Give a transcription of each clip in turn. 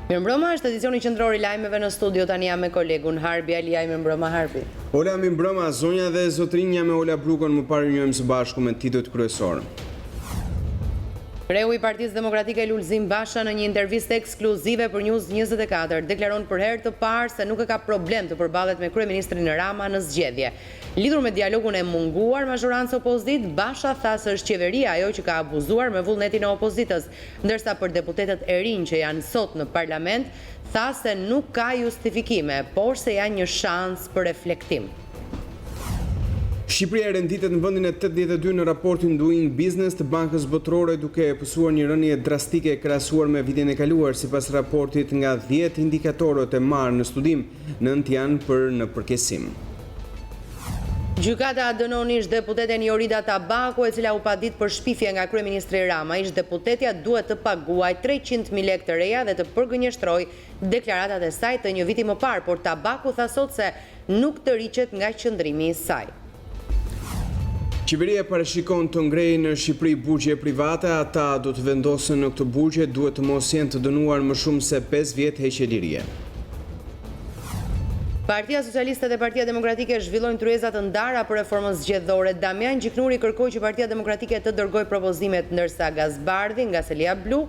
Mirëmbrëma, është edicioni qendror i lajmeve në studio, tani jam me kolegun Harbi Alia. Mirëmbrëma Harbi. Ola, mirëmbrëma, zonja dhe zotrinja me Ola Brukon, më parë njojmë së bashku me titujt kryesorë. Kreu i Partisë Demokratike Lulzim Basha në një intervistë ekskluzive për News24 deklaron për herë të parë se nuk e ka problem të përballet me kryeministrin Rama në zgjedhje. Lidhur me dialogun e munguar mazhorancë opozit, Basha tha se është qeveria ajo që ka abuzuar me vullnetin e opozitës, ndërsa për deputetët e rinj që janë sot në parlament, tha se nuk ka justifikime, por se janë një shans për reflektim. Shqipëria renditet në vendin e 82 në raportin Doing Business të Bankës Botërore, duke pësuar një rënje drastike krahasuar me vitin e kaluar. Sipas raportit, nga 10 indikatorët e marrë në studim, 9 janë në përkesim. Gjykata dënon ish deputeten Jorida Tabaku, e cila u padit për shpifje nga kryeministri Rama. Ish deputetja duhet të paguaj 300.000 lekë të reja dhe të përgënjeshtroj deklaratat e saj të një viti më parë, por Tabaku tha sot se nuk të riqet nga qëndrimi i saj. Qeveria parashikon të ngrejë në Shqipëri burgje private, ata do të vendosen në këtë burgje, duhet të mos jenë të dënuar më shumë se 5 vjet heqje lirie. Partia Socialiste dhe Partia Demokratike zhvillojnë tryeza të ndara për reformën zgjedhore. Damian Gjiknuri kërkoi që Partia Demokratike të dërgojë propozimet, ndërsa Gazbardhi nga Selia Blu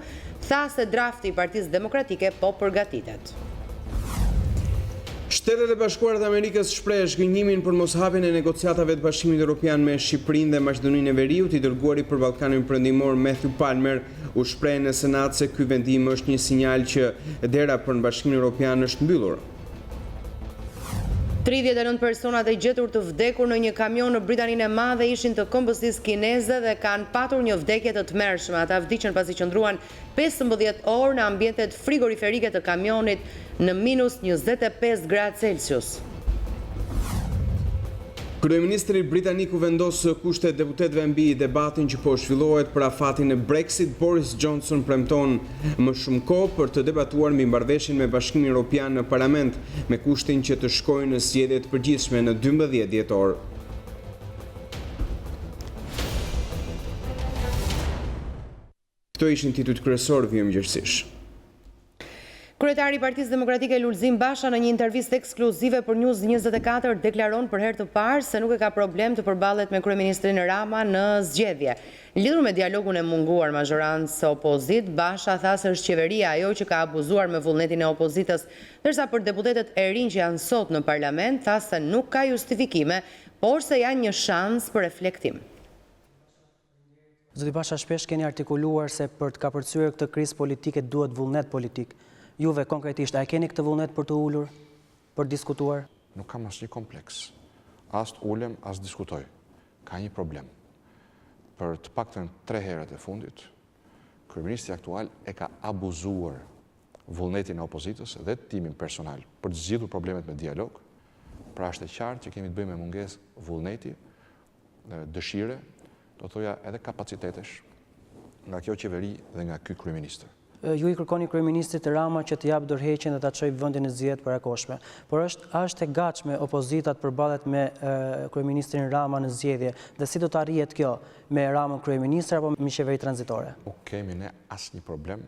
tha se drafti i Partisë Demokratike po përgatitet. Shtetet e Bashkuara të Amerikës shpreh zhgënjimin për moshapjen e negociatave të Bashkimit Evropian me Shqipërinë dhe Maqedoninë e Veriut. I dërguari për Ballkanin Perëndimor Matthew Palmer u shpreh në Senat se ky vendim është një sinjal që dera për Bashkimin Evropian është mbyllur. 39 personat e gjetur të vdekur në një kamion në Britaninë e Madhe ishin të kombësisë kineze dhe kanë patur një vdekje të tmerrshme. Ata vdiqën pasi qëndruan 15 orë në ambientet frigoriferike të kamionit në -25 gradë Celsius. Kryeministri britanik u vendos kushte deputetëve mbi debatin që po zhvillohet për afatin e Brexit. Boris Johnson premton më shumë kohë për të debatuar mbi marrëveshjen me Bashkimin Evropian në parlament, me kushtin që të shkojnë në zgjedhje të përgjithshme në 12 dhjetor. Këto ishin titujt kryesorë, vijmë gjithsesi. Kryetari i Partisë Demokratike Lulzim Basha në një intervistë ekskluzive për News24 deklaron për herë të parë se nuk e ka problem të përballet me kryeministrin Rama në zgjedhje. Lidhur me dialogun e munguar mazhorancë opozit, Basha tha se është qeveria ajo që ka abuzuar me vullnetin e opozitës, ndërsa për deputetët e rinj që janë sot në parlament tha se nuk ka justifikime, por se janë një shans për reflektim. Zoti Basha, shpesh keni artikuluar se për të kapërcyer këtë krizë politike duhet vullnet politik. Juve konkretisht, a keni këtë vullnet për të ulur, për diskutuar? Nuk kam asnjë kompleks. As të ulem, as diskutoj. Ka një problem. Për të paktën 3 herët e fundit, kryeministri aktual e ka abuzuar vullnetin e opozitës dhe timin personal për të zgjidhur problemet me dialog. Pra është e qartë që kemi të bëjmë me mungesë vullneti, dëshire, do të thoja edhe kapacitetesh nga kjo qeveri dhe nga ky kryeministër. Ju i kërkoni kryeministrit Rama që të japë dorëheqjen dhe ta çojë vendin në zgjedhje parakoshme. Por është e gatshme opozita të përballet me kryeministrin Rama në zgjedhje dhe si do të arrihet kjo, me Ramën kryeministër apo me qeveri tranzitore? Nuk kemi ne asnjë problem,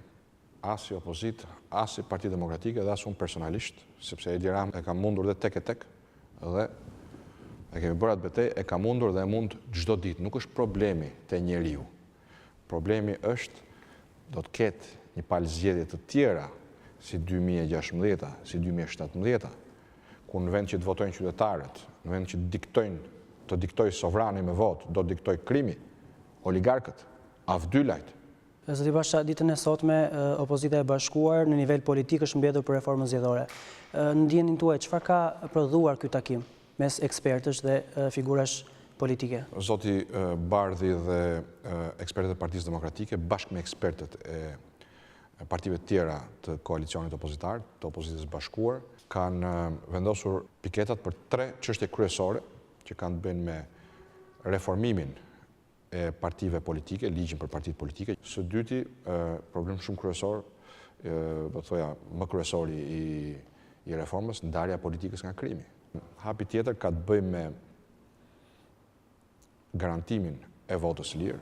as si opozitë, as si Partia Demokratike dhe as unë personalisht, sepse Edi Rama e ka mundur dhe tek dhe e kemi bërë atë betejë, e ka mundur dhe e mund çdo ditë. Nuk është problemi te njeriu. Problemi është do të ketë një palë zgjedhje të tjera, si 2016, si 2017, ku në vend që të votojnë qytetarët, në vend që të diktoj sovrani me votë, do të diktoj krimi, oligarkët, avdylajt. Zoti Basha, ditën e sotme, opozita e bashkuar në nivel politik është mbledhur për reformën zgjedhore. Në ndjenjën tuaj, çfarë ka prodhuar ky takim mes ekspertësh dhe figurash politike? Zoti Bardhi dhe ekspertët e Partisë Demokratike, bashkë me ekspertët e partive tjera të koalicionit opozitar, të opozitës bashkuar, kanë vendosur piketat për 3 çështje kryesore që kanë të bëjnë me reformimin e partive politike, ligjin për partitë politike. Së dyti, problem shumë kryesor, do të thoja më kryesori i reformës, ndarja politikës nga krimi. Hapi tjetër ka të bëjë me garantimin e votës lirë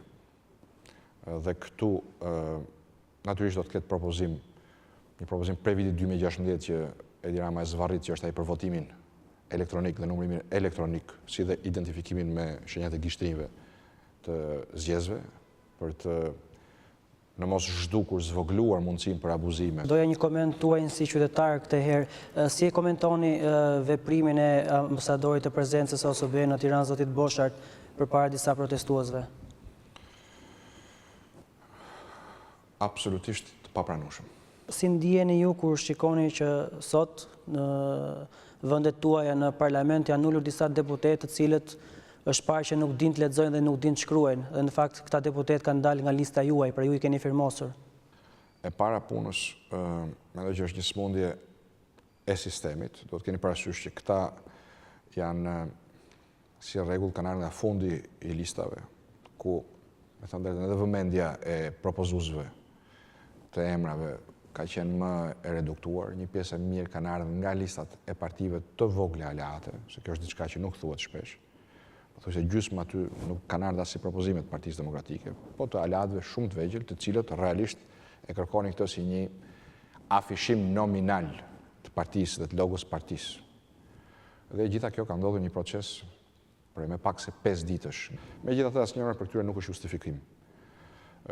dhe këtu natyrisht do të ketë propozim një propozim prej vitit 2016 që Edi Rama e zvarrit, që është ai për votimin elektronik dhe numërimin elektronik, si dhe identifikimin me shenjat e gishtrinjve të zgjedhësve, për të në mos zhdukur, zvogluar mundësinë për abuzime. Doja një koment tuaj si qytetar këtë herë. Si e komentoni veprimin e ambasadorit të prezencës së OSB në Tiranë, zotit Boshart, përpara disa protestuesve? Absolutisht të papranueshëm. Si ndjeni ju kur shikoni që sot në vendet tuaja në parlament janë ulur disa deputetë të cilët është parë që nuk din të lexojnë dhe nuk din të shkruajnë, dhe në fakt këta deputetë kanë dalë nga lista juaj, pra ju i keni firmosur? E para punës, mendoj që është një smundje e sistemit. Do të keni parasysh që këta janë si rregull kanë ardhur nga fundi i listave, ku me thënë drejtën edhe vëmendja e propozuesve të emrave ka qenë më e reduktuar. Një pjesë e mirë kanë ardhur nga listat e partive të vogla aleate, se kjo është diçka që nuk thuhet shpesh. Thuajse gjysmë aty nuk kanë ardhur as si propozime të Partisë Demokratike, po të aleatëve shumë të vegjël, të cilët realisht e kërkonin këtë si një afishim nominal të partisë dhe të logos partisë. Dhe gjitha kjo ka ndodhur një proces për me pak se 5 ditësh. Megjithatë asnjëra për këtyre nuk është justifikim.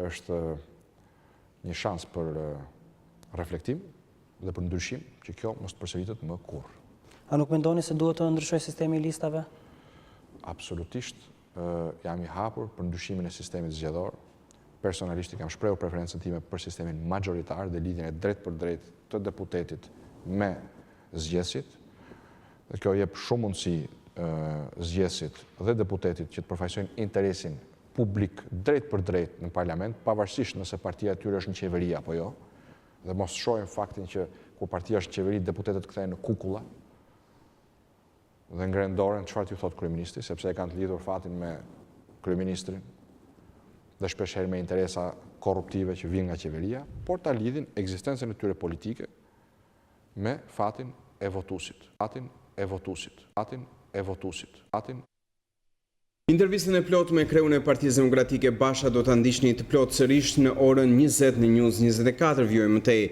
Është një shans për reflektim dhe për ndryshim që kjo mos të përsëritet më kurrë. A nuk mendoni se duhet të ndryshojë sistemi i listave? Absolutisht jam i hapur për ndryshimin e sistemit zgjedhor. Personalisht kam shprehur preferencën time për sistemin majoritar dhe lidhjen e drejt për drejt të deputetit me zgjedhësit. Dhe kjo jep shumë mundësi zgjedhësit dhe deputetit që të përfaqësojnë interesin publik drejt për drejt në parlament, pavarësisht nëse partia e tyre është në qeveri apo jo, dhe mos shohim faktin që kur partia është në qeveri, deputetët kthehen në kukulla dhe ngren dorën çfarë t'ju thot kryeministri, sepse e kanë të lidhur fatin me kryeministrin dhe shpeshherë me interesa korruptive që vijnë nga qeveria, por ta lidhin ekzistencën e tyre politike me fatin e votuesit. Fatin e votuesit. Fatin e votuesit. Fatin. Intervistën e plot me kreun e Partisë Demokratike Basha do ta ndiqni të plot sërish në orën 20 në News24. Vjojmë mëtej.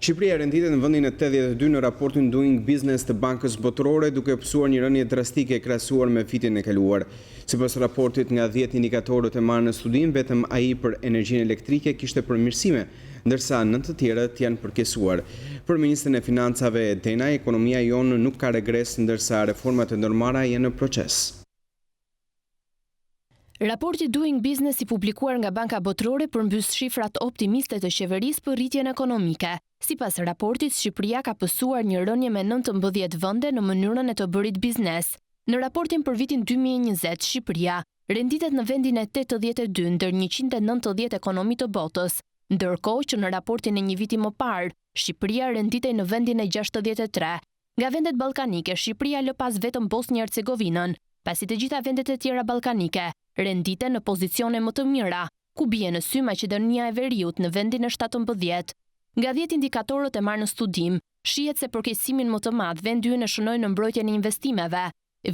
Shqipëria renditet në vendin e 82 në raportin Doing Business të Bankës Botërore, duke pësuar një rënje drastike krahasuar me vitin e kaluar. Sipas raportit, nga 10 indikatorët e marrë në studim, vetëm ai për energjinë elektrike kishte përmirësime, ndërsa 9 të tjerët janë përkesuar. Për Ministrin e Financave Denaj, ekonomia jonë nuk ka regres, ndërsa reformat e ndërmarra janë në proces. Raporti Doing Business i publikuar nga Banka Botërore përmbys shifrat optimiste të qeverisë për rritjen ekonomike. Sipas raportit, Shqipëria ka pësuar një rënje me 19 vende në mënyrën e të bërit biznes. Në raportin për vitin 2020, Shqipëria renditet në vendin e 82 ndër 190 ekonomi të botës, ndërkohë që në raportin e një viti më parë, Shqipëria renditej në vendin e 63. Nga vendet ballkanike, Shqipëria lë pas vetëm Bosnjë-Hercegovinën, pasi të gjitha vendet e tjera ballkanike rendite në pozicione më të mira, ku bie në sy Maqedonia e Veriut në vendin e 17. Nga 10 indikatorët e marrë në studim, shihet se përkeqësimin më të madh vendi ynë e shënoi në mbrojtjen e investimeve.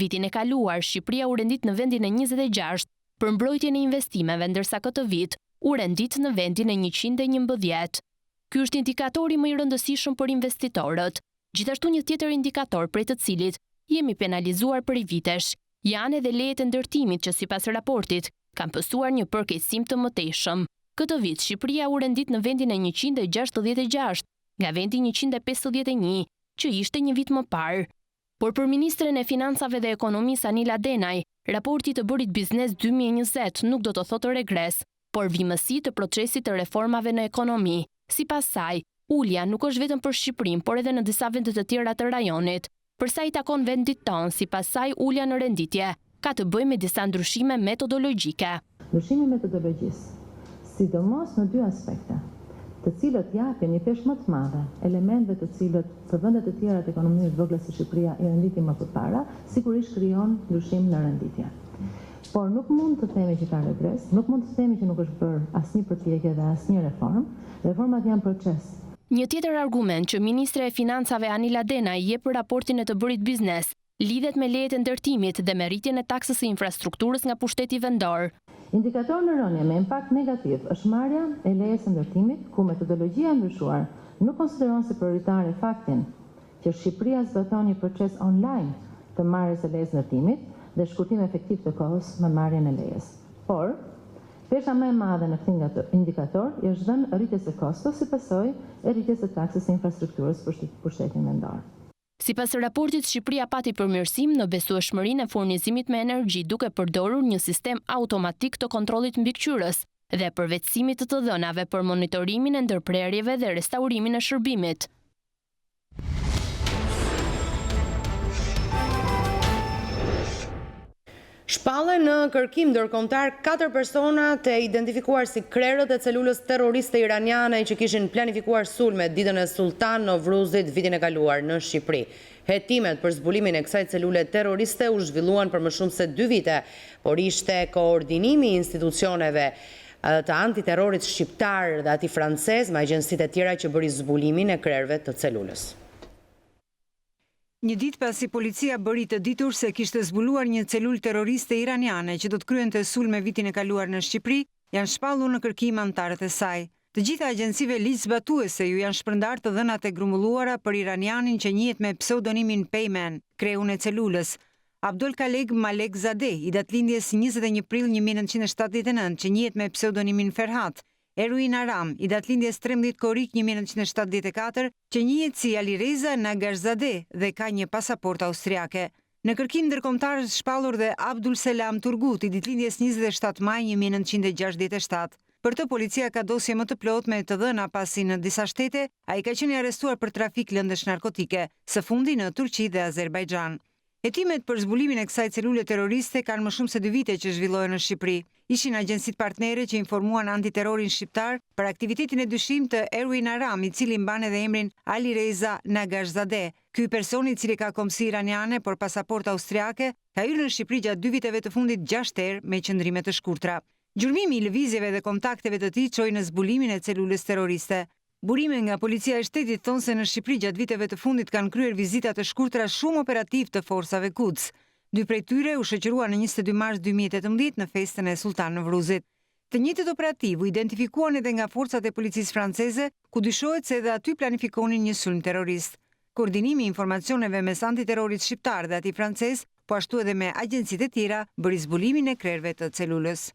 Vitin e kaluar, Shqipëria u rendit në vendin e 26 për mbrojtjen e investimeve, ndërsa këtë vit u rendit në vendin e 111. Ky është indikatori më i rëndësishëm për investitorët. Gjithashtu një tjetër indikator prej të cilit jemi penalizuar për vitesh janë edhe lejet e ndërtimit që sipas raportit kanë pësuar një përkeqësim të mëtejshëm. Këtë vit Shqipëria u rendit në vendin e 166 nga vendi 151 që ishte një vit më parë. Por për Ministren e Financave dhe Ekonomisë Anila Denaj, raporti të bërit biznes 2020 nuk do të thotë regres, por vimësi të procesit të reformave në ekonomi. Sipas saj, ulja nuk është vetëm për Shqipërinë, por edhe në disa vende të tjera të rajonit. Përsa i takon vendit tonë, sipas saj ulja në renditje ka të bëjë me disa ndryshime metodologjike. Ndryshimi metodologjisë, sidomos në 2 aspekte, të cilët japin një peshë më të madhe, elementëve të cilët për vendet e tjera të ekonomisë të vogla si Shqipëria i renditi më përpara, sigurisht krijon ndryshim në renditje. Por nuk mund të themi që ka regres, nuk mund të themi që nuk është bërë asnjë përpjekje dhe asnjë reformë. Reformat janë proces. Një tjetër argument që Ministre e Financave Anila Denaj jep për raportin e të bërit biznes lidhet me lejet e ndërtimit dhe me rritjen e taksës së infrastrukturës nga pushteti vendor. Indikator në rënje me impakt negativ është marrja e lejes së ndërtimit, ku metodologjia e ndryshuar nuk konsideron si prioritare faktin që Shqipëria zbaton një proces online të marrjes së lejes së ndërtimit dhe shkurtim efektiv të kohës me marrjen e lejes. Por, pesha më e madhe në këtë indikator është dhënë rritjes së kostos si pasojë e rritjes së taksës së infrastrukturës për pushtetin vendor. Sipas raportit, Shqipëria pati përmirësim në besueshmërinë e furnizimit me energji duke përdorur një sistem automatik të kontrollit mbikëqyrës dhe përvetësimit të dhënave për monitorimin e ndërprerjeve dhe restaurimin e shërbimit. Shpallen në kërkim ndërkombëtar 4 persona të identifikuar si krerët e celulës terroriste iraniane që kishin planifikuar sulme ditën e Sultan Novruzit vitin e kaluar në Shqipëri. Hetimet për zbulimin e kësaj celule terroriste u zhvilluan për më shumë se 2 vite, por ishte koordinimi i institucioneve të antiterrorit shqiptar dhe ati francez me agjensitë e tjera që bëri zbulimin e krerëve të celulës. Një ditë pasi policia bëri të ditur se kishte zbuluar një celulë terroriste iraniane që do të kryente sulme vitin e kaluar në Shqipëri, janë shpallur në kërkim anëtarët e saj. Të gjitha agjencive ligjzbatuese ju janë shpërndar të dhënat e grumbulluara për iranianin që njihet me pseudonimin Peyman, kreun e celulës. Abdul Kaleg Malekzadeh, i datëlindjes 21 prill 1979, që njihet me pseudonimin Ferhat, Erwin Aram, i datëlindjes 13 korrik 1974, që njihet si Alireza Nagarzadeh dhe ka një pasaport austriake. Në kërkim ndërkombëtar është shpallur dhe Abdul Selam Turgut, i ditëlindjes 27 maj 1967. Për të, policia ka dosje më të plot me të dhëna pasi në disa shtete ai ka qenë arrestuar për trafik lëndësh narkotike, së fundi në Turqi dhe Azerbajxhan. Hetimet për zbulimin e kësaj celule terroriste kanë më shumë se 2 vite që zhvillohen në Shqipëri. Ishin agjensitë partnere që informuan antiterrorin shqiptar për aktivitetin e dyshim të Erwin Aram, i cili mban edhe emrin Alireza Nagarzadeh. Ky person, i cili ka komsi iraniane por pasaport austriake, ka hyrë në Shqipëri gjatë 2 viteve të fundit 6 herë me qëndrime të shkurtra. Gjurmimi i lëvizjeve dhe kontakteve të tij çoi në zbulimin e celulës terroriste. Burime nga policia e shtetit thonë se në Shqipëri gjatë viteve të fundit kanë kryer vizita të shkurtra shumë operativ të forsave Quds. 2 prej tyre u shoqëruan në 22 mars 2018 në festën e Sultan Novruzit. Të njëjtët operativ u identifikuan edhe nga forcat e policisë franceze, ku dyshohet se edhe aty planifikonin një sulm terrorist. Koordinimi i informacioneve mes antiterrorit shqiptar dhe atij francez, po ashtu edhe me agjencitë e tjera, bëri zbulimin e krerëve të celulës.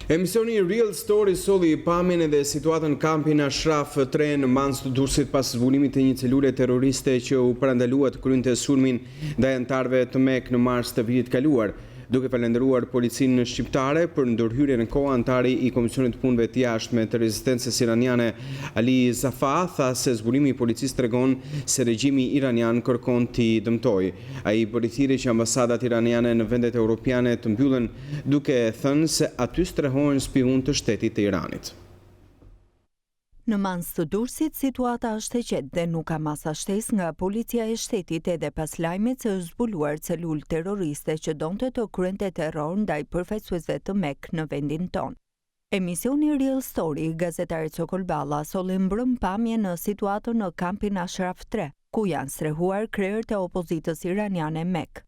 Emisioni Real Story solli pamjen edhe situatën kampin Ashraf 3 në Mans të Durrësit pas zbulimit të një celule terroriste që u parandalua të kryente sulmin ndaj anëtarëve të Mek në mars të vitit kaluar. Duke falendëruar policinë shqiptare për ndërhyrjen në kohë, antari i Komisionit të Punëve të Jashtme të Rezistencës iraniane Ali Zafa tha se zbulimi i policisë tregon se regjimi iranian kërkon t'i dëmtojë. Ai bëri thirrje që ambasadat iraniane në vendet europiane të mbyllen, duke thënë se aty strehohen spiun të shtetit të Iranit. Në Mans të Durrësit, situata është e qetë dhe nuk ka masa shtesë nga policia e shtetit edhe pas lajmit se është zbuluar celulë terroriste që donte të kryente terror ndaj përfaqësuesve të Mek në vendin tonë. Emisioni Real Story, gazetarit Sokol Balla, solli mbrëm pamje në situatën në kampin Ashraf 3, ku janë strehuar krerët e opozitës iraniane Mek.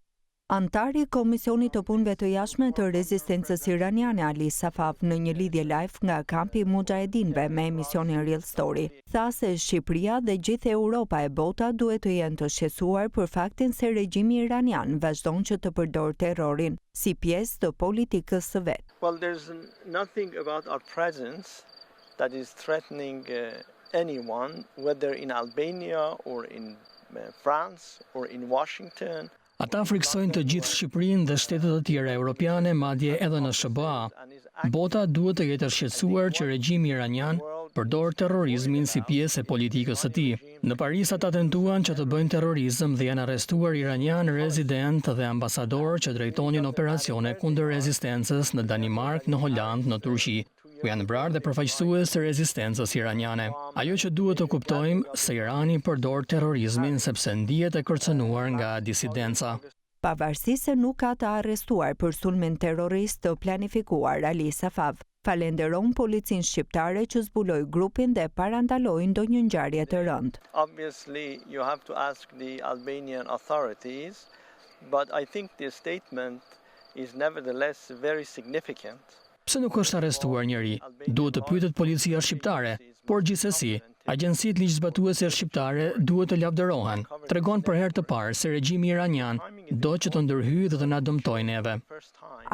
Antari i Komisionit të Punëve të Jashtme të Rezistencës iraniane Ali Safaf në një lidhje live nga kampi Mujahedinëve me emisionin Real Story, tha se Shqipëria dhe gjithë Europa e bota duhet të jenë të shqetësuar për faktin se regjimi iranian vazhdon që të përdor terrorin si pjesë të politikës së vet. Well, there's nothing about our presence that is threatening anyone, whether in Albania or in France or in Washington. Ata friksojnë të gjithë Shqipërinë dhe shtetet të tjera europiane, madje edhe në SBA. Bota duhet të jetë e shqetësuar që regjimi iranian përdor terrorizmin si pjesë e politikës së tij. Në Paris ata tentuan që të bëjnë terrorizëm dhe janë arrestuar iranian rezident dhe ambasador që drejtonin operacione kundër rezistencës në Danimark, në Holand, në Turqi, ku janë vrarë dhe përfaqësues të rezistencës iraniane. Ajo që duhet të kuptojmë se Irani përdor terrorizmin sepse ndihet e kërcënuar nga disidenca. Pavarësisht se nuk ka të arrestuar për sulmin terrorist të planifikuar, Ali Safaf falenderon policinë shqiptare që zbuloi grupin dhe parandaloi ndonjë ngjarje të rëndë. Obviously, you have to ask the Albanian authorities, but I think the statement is nevertheless very significant. Pse nuk është arrestuar njëri? Duhet të pyetet policia shqiptare, por gjithsesi, agjencitë ligjzbatuese shqiptare duhet të lavdërohen. Tregon për herë të parë se regjimi iranian do që të ndërhyjë dhe të na dëmtojë neve.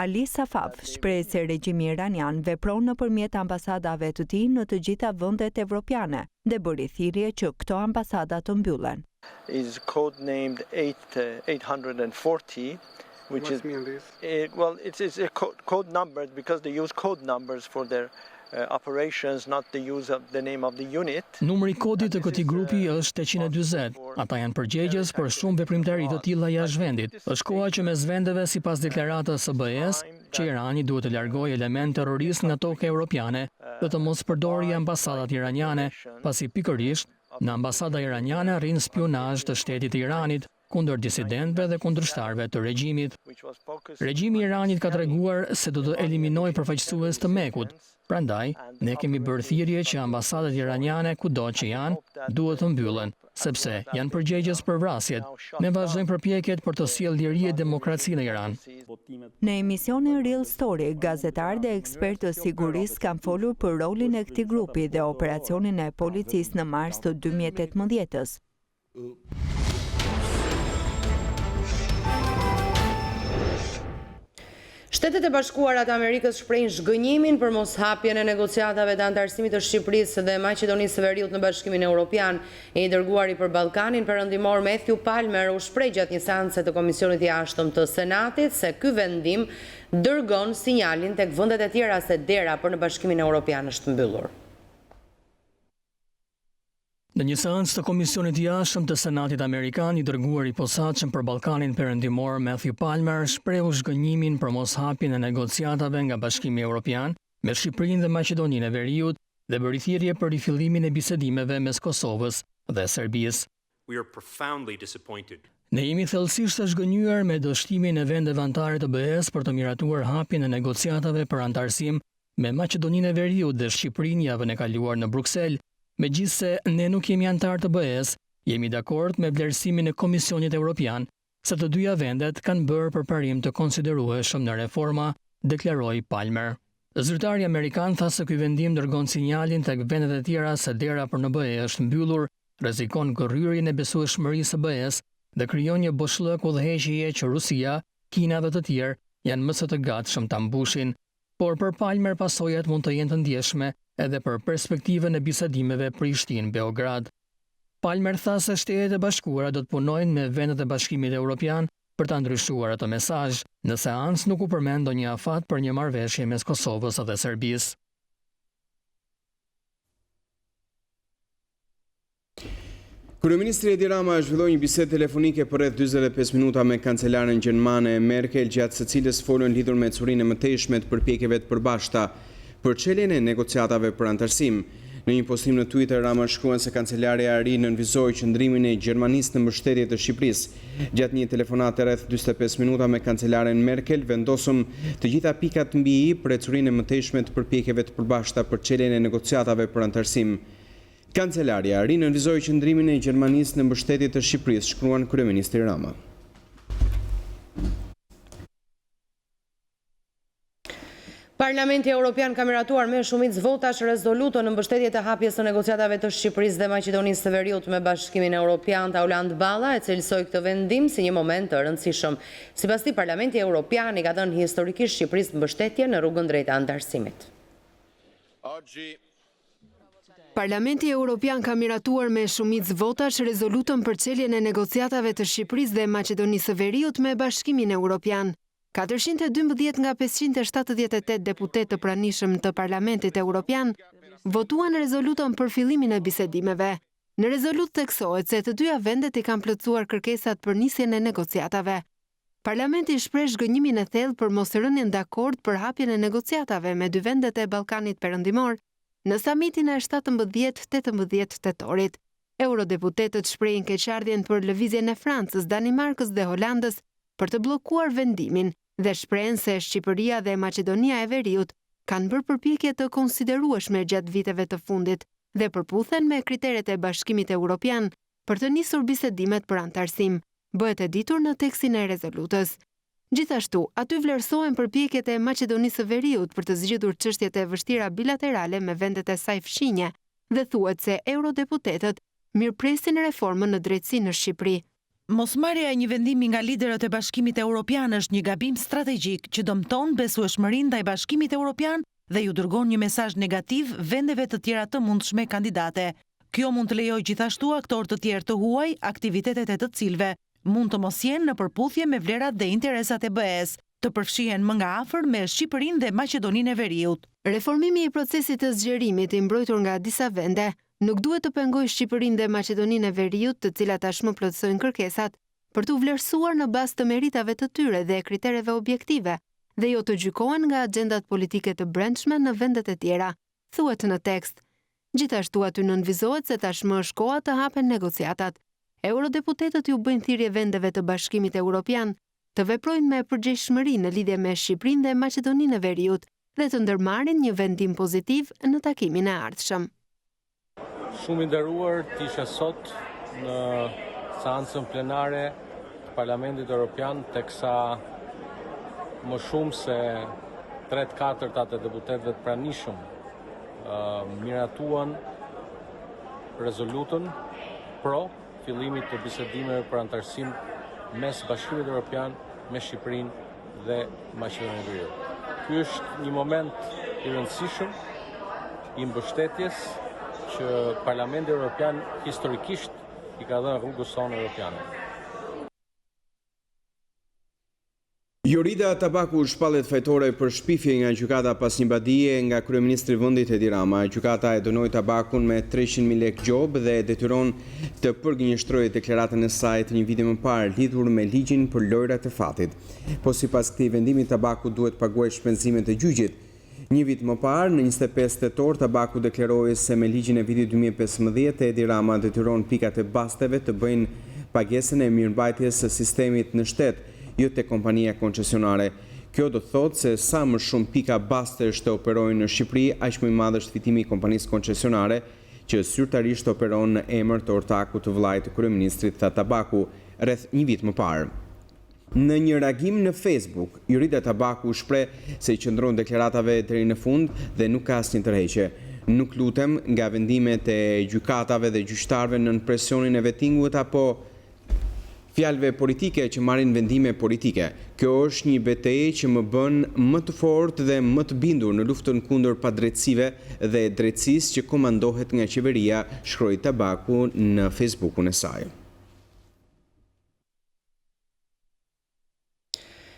Ali Safaf shpreh se regjimi iranian vepron nëpërmjet ambasadave të tij në të gjitha vendet evropiane dhe bëri thirrje që këto ambasada të mbyllen. Is codenamed 840, which is well, it's a code numbered because they use code numbers for their operations, not the use of the name of the unit. Numri i kodit të këtij grupi është 840. Ata janë përgjegjës për shumë veprimtari të tilla jashtë vendit. Është koha që mes vendeve sipas deklaratës së BE-s, që Irani duhet të largojë element terrorist nga toka europiane dhe të mos përdorë ambasadat iraniane, pasi pikërisht në ambasada iraniane rrin spionazh të shtetit të Iranit kundër disidentëve dhe kundërshtarëve të regjimit. Regjimi i Iranit ka treguar se do të eliminojë përfaqësues të Mekut. Prandaj, ne kemi bërë thirrje që ambasadat iraniane kudo që janë duhet të mbyllen, sepse janë përgjegjës për vrasjet. Ne vazhdojmë përpjekjet për të sjellë liri e demokraci në Iran. Në emisionin Real Story, gazetarë dhe ekspertë të sigurisë kanë folur për rolin e këtij grupi dhe operacionin e policisë në mars të 2018-s. Shtetet e Bashkuara të Amerikës shprehin zhgënjimin për moshapjen e negociatave të antarësimit të Shqipërisë dhe Maqedonisë së Veriut në Bashkimin Evropian. I dërguari për Ballkanin Perëndimor Matthew Palmer u shpreh gjatë një seance të Komisionit të Jashtëm të Senatit se ky vendim dërgon sinjalin tek vendet e tjera se dera për në Bashkimin Evropian është mbyllur. Në një seancë të Komisionit të Jashtëm të Senatit Amerikan, i dërguari i posaçëm për Ballkanin Perëndimor Matthew Palmer shprehu zhgënjimin për moshapjen e negociatave nga Bashkimi Evropian me Shqipërinë dhe Maqedoninë e Veriut dhe bëri thirrje për rifillimin e bisedimeve mes Kosovës dhe Serbisë. We are profoundly disappointed. Ne jemi thellësisht të zhgënjur me dështimin e vendeve anëtare të BE-s për të miratuar hapjen e negociatave për antarësim me Maqedoninë e Veriut dhe Shqipërinë javën e kaluar në Bruksel. Megjithse ne nuk jemi antar të BE-s, jemi dakord me vlerësimin e Komisionit Evropian se të dyja vendet kanë bërë përparim të konsiderueshëm në reforma, deklaroi Palmer. Zyrtari amerikan tha se ky vendim dërgon sinjalin tek vendet e tjera se dera për në BE është mbyllur, rrezikon gërryrjen e besueshmërisë së BE-s dhe krijon një boshllëk udhëheqjeje që Rusia, Kina dhe të tjerë janë më së të gatshëm ta mbushin. Por për Palmer pasojat mund të jenë të ndjeshme edhe për perspektivën e bisedimeve Prishtinë-Beograd. Palmer tha se Shtetet e Bashkuara do të punojnë me vendet e Bashkimit Evropian për ta ndryshuar atë mesazh. Në seancë nuk u përmend ndonjë afat për një marrëveshje mes Kosovës dhe Serbisë. Kryeministri Edi Rama zhvilloi një bisedë telefonike për rreth 45 minuta me kancelaren gjermane Merkel, gjatë së cilës folën lidhur me curinë e mëtejshme të përpjekjeve të përbashkëta për çeljen e negociatave për antarësim. Në një postim në Twitter, Rama shkruan se kancelarja e ri nënvizoi qëndrimin e Gjermanisë në mbështetje të Shqipërisë. Gjatë një telefonate rreth 45 minuta me kancelaren Merkel, vendosëm të gjitha pikat mbi i për curinë e mëtejshme të përpjekjeve të përbashkëta për çeljen e negociatave për antarësim. Kancelarja e ri nënvizoi qëndrimin e Gjermanisë në mbështetje të Shqipërisë, shkruan kryeministri Rama. Parlamenti Evropian ka miratuar me shumicë votash rezolutën në mbështetje të hapjes së negociatave të Shqipërisë dhe Maqedonisë së Veriut me Bashkimin Evropian. Tauland Balla e cilësoi këtë vendim si një moment të rëndësishëm. Sipas tij, Parlamenti Evropian i ka dhënë historikisht Shqipërisë mbështetje në rrugën drejt antarësimit. Parlamenti Evropian ka miratuar me shumicë votash rezolutën për çeljen e negociatave të Shqipërisë dhe Maqedonisë së Veriut me Bashkimin Evropian. 412 nga 578 deputet të pranishëm të Parlamentit Evropian votuan rezolutën për fillimin e bisedimeve. Në rezolutë theksohet se të dyja vendet i kanë plotësuar kërkesat për nisjen e negociatave. Parlamenti shpreh zhgënjimin e thellë për mosrënien dakord për hapjen e negociatave me dy vendet e Ballkanit Perëndimor në samitin e 17-18 tetorit. Eurodeputetët shprehin keqardhjen për lëvizjen e Francës, Danimarkës dhe Holandës për të bllokuar vendimin dhe shprehen se Shqipëria dhe Maqedonia e Veriut kanë bërë përpjekje të konsiderueshme gjatë viteve të fundit dhe përputhen me kriteret e Bashkimit Evropian për të nisur bisedimet për antarësim, bëhet e ditur në tekstin e rezolutës. Gjithashtu, aty vlerësohen përpjekjet e Maqedonisë së Veriut për të zgjidhur çështjet e vështira bilaterale me vendet e saj fshinje dhe thuhet se eurodeputetët mirëpresin reformën në drejtësi në Shqipëri. Mosmarrja e një vendimi nga liderët e Bashkimit Evropian është një gabim strategjik që dëmton besueshmërinë ndaj Bashkimit Evropian dhe ju dërgon një mesazh negativ vendeve të tjera të mundshme kandidate. Kjo mund të lejojë gjithashtu aktorë të tjerë të huaj, aktivitetet e të cilëve mund të mos jenë në përputhje me vlerat dhe interesat e BE-s, të përfshihen më nga afër me Shqipërinë dhe Maqedoninë e Veriut. Reformimi i procesit të zgjerimit i mbrojtur nga disa vende nuk duhet të pengojë Shqipërinë dhe Maqedoninë e Veriut, të cilat tashmë plotësojnë kërkesat, për të vlerësuar në bazë të meritave të tyre dhe kritereve objektive, dhe jo të gjykohen nga agjendat politike të brendshme në vendet e tjera, thuhet në tekst. Gjithashtu aty nënvizohet se tashmë është koha të hapen negociatat. Eurodeputetët ju bëjnë thirrje vendeve të Bashkimit Evropian të veprojnë me përgjegjshmëri në lidhje me Shqipërinë dhe Maqedoninë e Veriut dhe të ndërmarrin një vendim pozitiv në takimin e ardhshëm. Shumë i nderuar, tisha sot në seancën plenare të Parlamentit Evropian, teksa më shumë se 3/4 të deputetëve të pranishëm miratuan rezolutën pro fillimit të bisedimeve për antarësim mes Bashkimit Evropian me Shqipërinë dhe Maqedoninë e Veriut. Ky është një moment i rëndësishëm i mbështetjes që Parlamenti Evropian historikisht i ka dhënë rrugës sonë evropiane. Jorida Tabaku shpallet fajtore për shpifje nga gjykata pas një badije nga kryeministri i vendit Edi Rama. Gjykata e dënoi Tabakun me 300.000 lekë gjob dhe detyron të përgënjeshtrojë deklaratën e saj të një viti më parë lidhur me ligjin për lojrat e fatit. Po sipas këtij vendimi Tabaku duhet paguajë shpenzimet e gjyqit. Një vit më parë, në 25 tetor, Tabaku deklaroi se me ligjin e vitit 2015 Edi Rama detyron pikat e basteve të bëjnë pagesën e mirëmbajtjes së sistemit në shtet, jo te kompania koncesionare. Kjo do të thotë se sa më shumë pika bastesh të operojnë në Shqipëri, aq më i madh është fitimi i kompanisë koncesionare, që zyrtarisht operon në emër të ortakut të vllajt të kryeministrit, tha Tabaku, rreth një vit më parë. Në një reagim në Facebook, Jorida Tabaku shpreh se i qëndron deklaratave deri në fund dhe nuk ka asnjë tërheqje. Nuk lutem nga vendimet e gjykatave dhe gjyqtarëve nën presionin e vettingut apo fjalëve politike që marrin vendime politike. Kjo është një betejë që më bën më të fortë dhe më të bindur në luftën kundër padrejtësive dhe drejtësisë që komandohet nga qeveria, shkroi Tabaku në Facebookun e saj.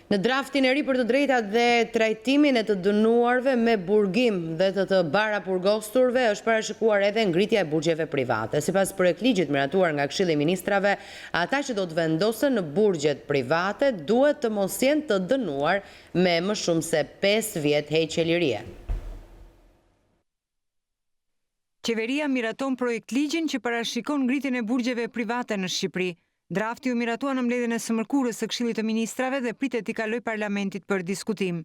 Në draftin e ri për të drejtat dhe trajtimin e të dënuarve me burgim dhe të barapurgosturve është parashikuar edhe ngritja e burgjeve private. Sipas projektligjit miratuar nga Këshilli i Ministrave, ata që do të vendosen në burgjet private duhet të mos jenë të dënuar me më shumë se 5 vjet heqje lirie. Qeveria miraton projektligjin që parashikon ngritjen e burgjeve private në Shqipëri. Drafti u miratua në mbledhjen e së mërkurës së Këshillit të Ministrave dhe pritet t'i kalojë Parlamentit për diskutim.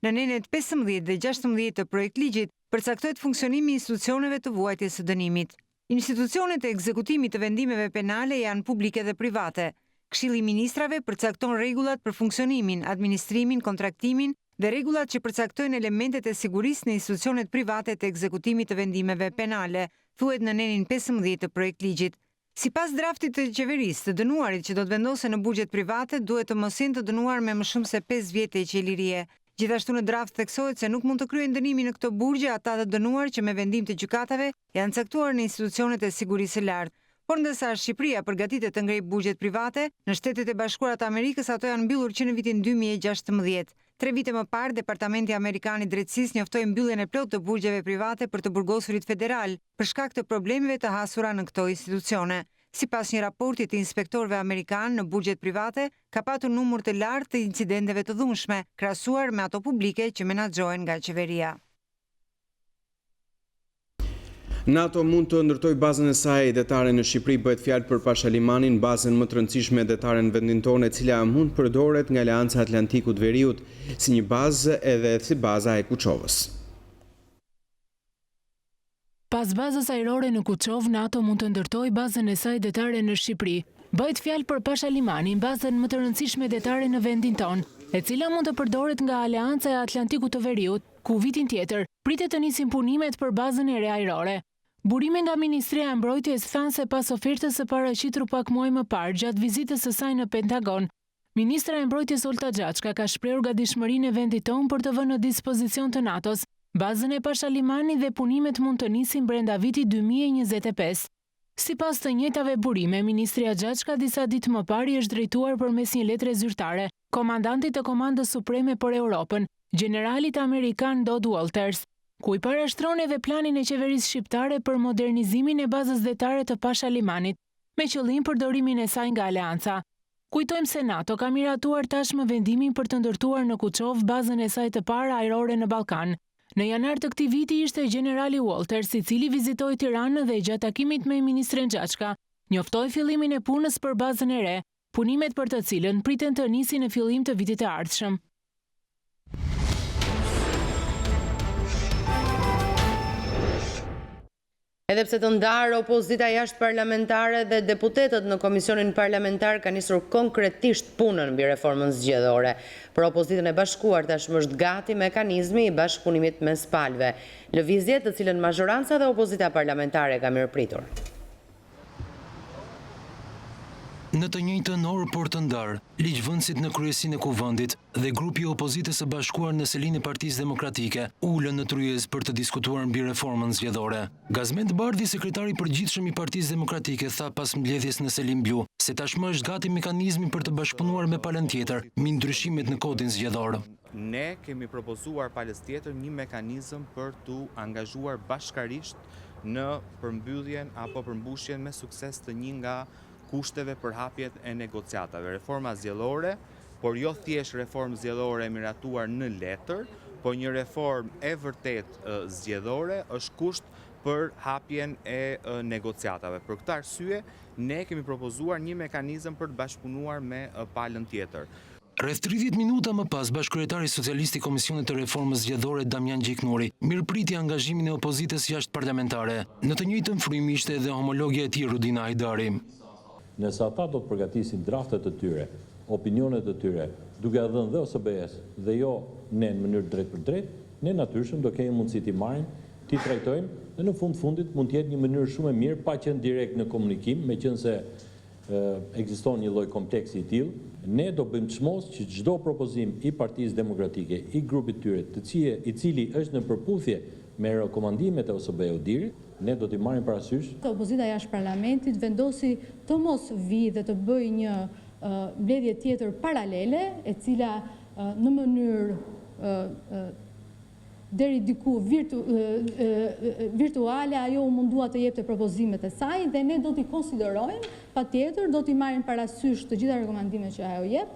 Në nenet 15 dhe 16 të projektligjit përcaktohet funksionimi i institucioneve të vuajtjes së dënimit. Institucionet e ekzekutimit të vendimeve penale janë publike dhe private. Këshilli i Ministrave përcakton rregullat për funksionimin, administrimin, kontraktimin dhe rregullat që përcaktojnë elementet e sigurisë në institucionet private të ekzekutimit të vendimeve penale, thuhet në nenin 15 të projektligjit. Sipas draftit të qeverisë, të dënuarit që do të vendosen në burgjet private duhet të mos jenë të dënuar me më shumë se 5 vjet heqje lirie. Gjithashtu në draft theksohet se nuk mund të kryejnë dënimin në këto burgje ata të dënuar që me vendim të gjykatave janë caktuar në institucionet e sigurisë së lartë. Por ndërsa Shqipëria përgatitet të ngrejë burgjet private, në Shtetet e Bashkuara të Amerikës ato janë mbyllur që në vitin 2016. 3 vite më parë, Departamenti Amerikan i Drejtësisë njoftoi mbylljen e plotë të burgjeve private për të burgosurit federal, për shkak të problemeve të hasura në këto institucione. Sipas një raporti të inspektorëve amerikanë, në burgjet private ka patur numër të lartë të incidenteve të dhunshme, krahasuar me ato publike që menaxhohen nga qeveria. NATO mund të ndërtojë bazën e saj detare në Shqipëri, bëhet fjalë për Pashalimanin, bazën më të rëndësishme detare në vendin tonë, e cila mund përdoret nga Aleanca e Atlantikut Veriut si një bazë edhe si baza e Kuçovës. Pas bazës ajrore në Kuçov, NATO mund të ndërtojë bazën e saj detare në Shqipëri. Bëhet fjalë për Pashalimanin, bazën më të rëndësishme detare në vendin tonë, e cila mund të përdoret nga Aleanca e Atlantikut të Veriut, ku vitin tjetër pritet të nisin punimet për bazën e re ajrore. Burime nga Ministria e Mbrojtjes thanë se pas ofertës së paraqitur pak muaj më parë gjatë vizitës së saj në Pentagon, Ministra e Mbrojtjes Olta Gjaçka ka shprehur gatishmërinë e vendit tonë për të vënë në dispozicion të NATO-s bazën e Pashalimani dhe punimet mund të nisin brenda vitit 2025. Sipas të njëjtave burime, Ministria Gjaçka disa ditë më parë është drejtuar përmes një letre zyrtare komandantit të Komandës Supreme për Europën, generalit amerikan Dodd Walters, ku i parashtron edhe planin e qeverisë shqiptare për modernizimin e bazës detare të Pashalimanit, me qëllim përdorimin e saj nga Aleanca. Kujtojmë se NATO ka miratuar tashmë vendimin për të ndërtuar në Kuçov bazën e saj të parë ajrore në Ballkan. Në janar të këtij viti ishte generali Walters, i cili vizitoi Tiranën dhe gjatë takimit me ministren Gjaçka, njoftoi fillimin e punës për bazën e re, punimet për të cilën priten të nisin në fillim të vitit të ardhshëm. Edhe pse të ndarë, opozita jashtë parlamentare dhe deputetët në Komisionin Parlamentar ka nisur konkretisht punën mbi reformën zgjedhore. Për opozitën e bashkuar tashmë është gati mekanizmi i bashkëpunimit mes palëve, lëvizje të cilën mazhoranca dhe opozita parlamentare ka mirëpritur. Në të njëjtën orë por të ndarë, ligjvënësit në kryesinë e kuvendit dhe grupi i opozitës së bashkuar në selinë e Partisë Demokratike ulën në tryezë për të diskutuar mbi reformën zgjedhore. Gazmend Bardhi, sekretari i përgjithshëm i Partisë Demokratike, tha pas mbledhjes në Selim Blu se tashmë është gati mekanizmi për të bashkëpunuar me palën tjetër mbi ndryshimet në kodin zgjedhor. Ne kemi propozuar palës tjetër një mekanizëm për të angazhuar bashkarisht në përmbylljen apo përmbushjen me sukses të një nga kushteve për hapjet e negociatave. Reforma zgjedhore, por jo thjesht reformë zgjedhore e miratuar në letër, por një reformë e vërtet zgjedhore është kusht për hapjen e negociatave. Për këtë arsye, ne kemi propozuar një mekanizëm për të bashkëpunuar me palën tjetër. Rreth 30 minuta më pas, bashkëkryetari socialist i Komisionit të Reformës Zgjedhore Damian Gjiknuri mirëpriti angazhimin e opozitës jashtë parlamentare. Në të njëjtën frymë ishte edhe homologja e tij Rudina Hajdari. Nëse ata do të përgatisin draftet të tyre, opinionet të tyre, duke dhënë dhe OSBE-s dhe jo ne në mënyrë drejt për drejt, ne natyrshëm do kemi mundësi t'i marrim, t'i trajtojmë dhe në fundit mund të jetë një mënyrë shumë e mirë pa qenë direkt në komunikim, meqense ekziston një lloj kompleksi i tillë. Ne do bëjmë çmos që çdo propozim i Partisë Demokratike, i grupit tyre, i cili është në përputhje me rekomandimet e OSBE-ut, ne do t'i marrim parasysh. Opozita jashtë parlamentit vendosi të mos vi dhe të bëj një mbledhje tjetër paralele, e cila në mënyrë deri diku virtuale ajo u mundua të jepte propozimet e saj dhe ne do t'i konsiderojmë, patjetër do t'i marrim parasysh të gjitha rekomandimet që ajo jep.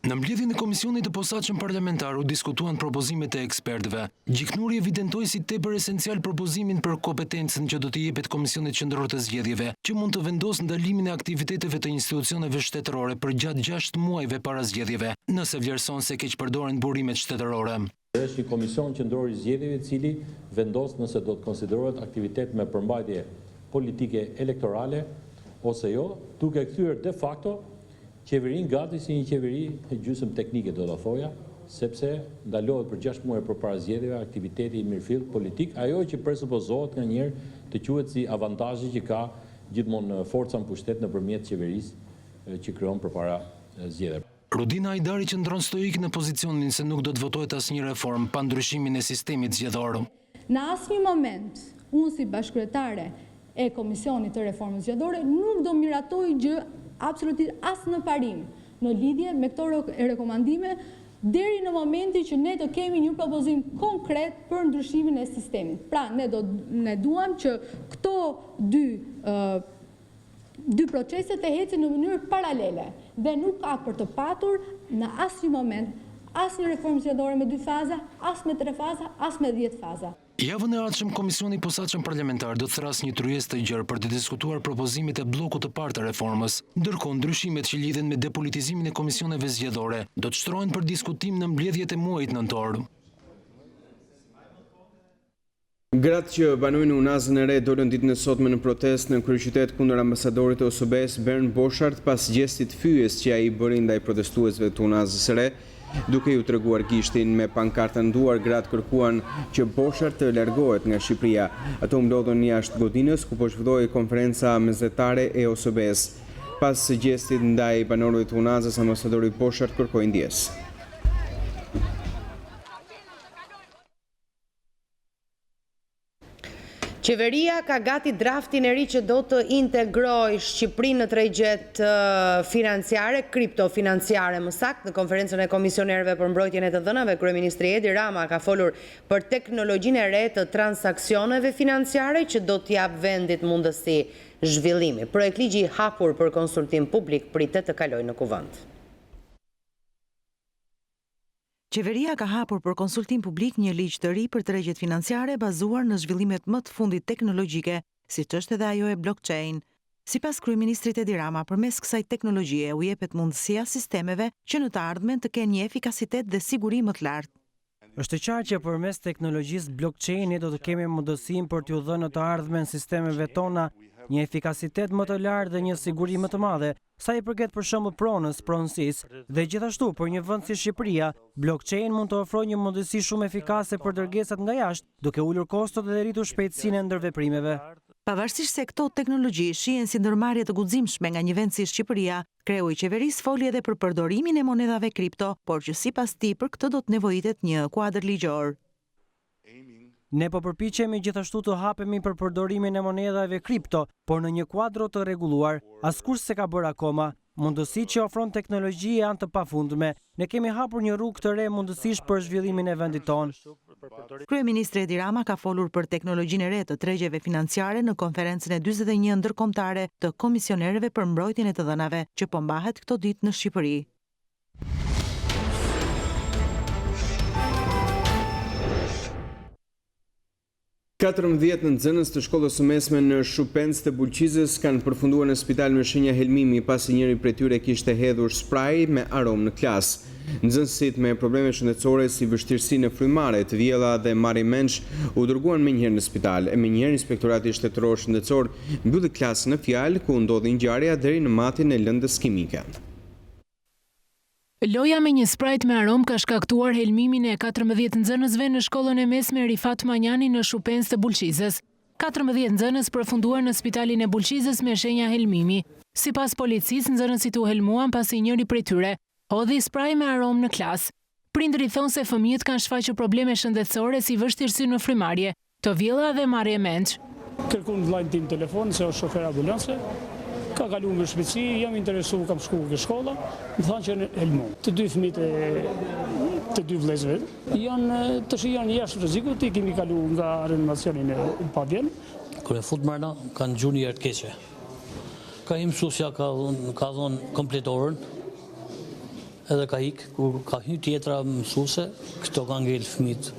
Në mbledhjen e Komisionit të Posaçëm Parlamentar u diskutuan propozimet e ekspertëve. Gjiknuri evidentoi si tepër esencial propozimin për kompetencën që do të jepet Komisionit Qendror të Zgjedhjeve, që mund të vendosë ndalimin e aktiviteteve të institucioneve shtetërore për gjatë 6 muajve para zgjedhjeve, nëse vlerëson se keq përdoren burimet shtetërore. Është një komision qendror i zgjedhjeve i cili vendos nëse do të konsiderohet aktivitet me përmbajtje politike elektorale ose jo, duke kthyer de facto qeverin gati si një qeveri e gjysmë teknike, do të thoja, sepse ndalohet për 6 muaj përpara zgjedhjeve aktiviteti i mirëfill politik, ajo që presupozohet nga njerë të quhet si avantazhi që ka gjithmonë forca në pushtet nëpërmjet qeverisë që krijon përpara zgjedhjeve. Rudina Hajdari qëndron stoik në pozicionin se nuk do të votohet asnjë reformë pa ndryshimin e sistemit zgjedhor. Në asnjë moment, unë si bashkëkryetare e Komisionit të Reformës Zgjedhore nuk do miratoj gjë absolutisht as në parim në lidhje me këto rekomandime deri në momenti që ne të kemi një propozim konkret për ndryshimin e sistemit. Pra, ne duam që këto dy proceset e ecin në mënyrë paralele dhe nuk ka për të patur në asnjë moment asnjë reformë zgjedhore me 2 faza, as me 3 faza, as me 10 faza. Javën e ardhshëm Komisioni i Posaçëm Parlamentar do të thrasë një tryezë të gjerë për të diskutuar propozimet e bllokut të parë të reformës. Ndërkohë, ndryshimet që lidhen me depolitizimin e komisioneve zgjedhore do të shtrohen për diskutim në mbledhjet e muajit nëntor. Gratë që banojnë unazën e re dolën ditën e sotme në protestë në kryeqytet kundër ambasadorit të OSBE-s Bern Boshart pas gjestit fyes që ai bëri ndaj protestuesve të unazës së re. Duke ju treguar gishtin me pankartën duar, gratë kërkuan që Boshar të largohet nga Shqipëria. Ato mblodhen jashtë godinës ku po zhvilloi konferenca mesdhetare e OSBE-s. Pas gjestit ndaj banorëve të Unazës, ambasadori Boshar kërkoi ndjes. Qeveria ka gati draftin e ri që do të integrojë Shqipërinë në tregjet financiare, kriptofinanciare më saktë. Në konferencën e komisionerëve për mbrojtjen e të dhënave, kryeministri Edi Rama ka folur për teknologjinë e re të transaksioneve financiare që do t'jap vendit mundësi zhvillimi. Projekt ligji i hapur për konsultim publik pritet të kalojë në kuvend. Qeveria ka hapur për konsultim publik një ligj të ri për tregjet financiare bazuar në zhvillimet më të fundit teknologjike, siç është edhe ajo e blockchain. Sipas kryeministrit Edi Rama, përmes kësaj teknologjie u jepet mundësia sistemeve që në të ardhmen të kenë një efikasitet dhe siguri më të lartë. Është e qartë që përmes teknologjisë blockchain do të kemi mundësinë për t'u dhënë në të ardhmen sistemeve tona një efikasitet më të lartë dhe një siguri më të madhe, sa i përket për shembull pronësisë, dhe gjithashtu për një vend si Shqipëria, blockchain mund të ofrojë një mundësi shumë efikase për dërgesat nga jashtë, duke ulur kostot dhe rritur shpejtësinë e ndërveprimeve. Pavarësisht se këto teknologji shihen si ndërmarrje të guximshme nga një vend si Shqipëria, kreu i qeverisë foli edhe për përdorimin e monedhave kripto, por që sipas tij për këtë do të nevojitet një kuadër ligjor. Ne po përpiqemi gjithashtu të hapemi për përdorimin e monedhave kripto, por në një kuadro të rregulluar. Askush s'e ka bërë akoma. Mundësi që ofron teknologji janë të pafundme. Ne kemi hapur një rrugë të re mundësish për zhvillimin e vendit tonë. Kryeministri Edi Rama ka folur për teknologjinë e re të tregjeve financiare në konferencën e 41 ndërkombëtare të komisionerëve për mbrojtjen e të dhënave, që po mbahet këto ditë në Shqipëri. Katërmbëdhjetë nxënës të shkollës së mesme në Shupens të Bulqizës kanë përfunduar në spital me shenja helmimi pasi njëri prej tyre kishte hedhur spray me aromë në klasë. Nxënësit me probleme shëndetësore si vështirësi në frymare, të vjella dhe marrje mendsh u dërguan menjëherë në spital. E menjëherë Inspektorati Shtetëror Shëndetësor mbylli klasën në fjalë ku ndodhi ngjarja deri në matjen e lëndës kimike. Loja me një sprajt me arom ka shkaktuar helmimin e 14 nxënësve në shkollën e mesme Rifat Manjani në Shupens të Bulqizës. 14 nxënës përfunduar në spitalin e Bulqizës me shenja helmimi. Sipas policisë, nxënësit u helmuan pasi njëri prej tyre hodhi spraj me arom në klasë. Prindërit thonë se fëmijët kanë shfaqur probleme shëndetësore si vështirësi në frymarrje, të vjella dhe marrje mendsh. Kërkun vllajin tim telefon se është shofer ambulance. Ka kalu me shpejtësi, jam interesu, kam shku ke shkolla, më thanë që në helmu. Të dy fëmijët të dy vëllezërve janë jashtë rrezikut, i kemi kalu nga reanimacionin e pavjen. Kur e fut mbrana, kanë gjuni herë të keqe. Ka i mësuesja ka dhënë komplet orën, edhe ka ik, kur ka hyrë tjetra mësuese, këto ka ngel fëmijët.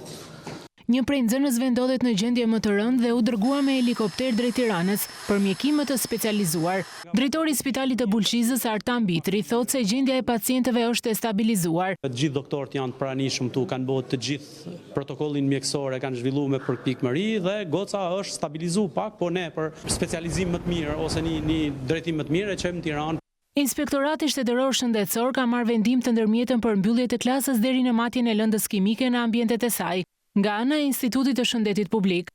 Një prej nxënësve ndodhet në gjendje më të rëndë dhe u dërgua me helikopter drejt Tiranës për mjekim më të specializuar. Drejtori i Spitalit të Bulqizës, Artan Bitri, thotë se gjendja e pacientëve është e stabilizuar. Të gjithë doktorët janë të pranishëm tu, kanë bërë të gjithë protokollin mjekësor e kanë zhvilluar me përpikmëri dhe goca është stabilizuar pak, po ne për specializim më të mirë ose një drejtim më të mirë e çojmë në Tiranë. Inspektorati Shtetëror Shëndetësor ka marrë vendim të ndërmjetën për mbyllje të klasës deri në matjen e lëndës kimike në ambientet e saj, nga ana e Institutit të Shëndetit Publik.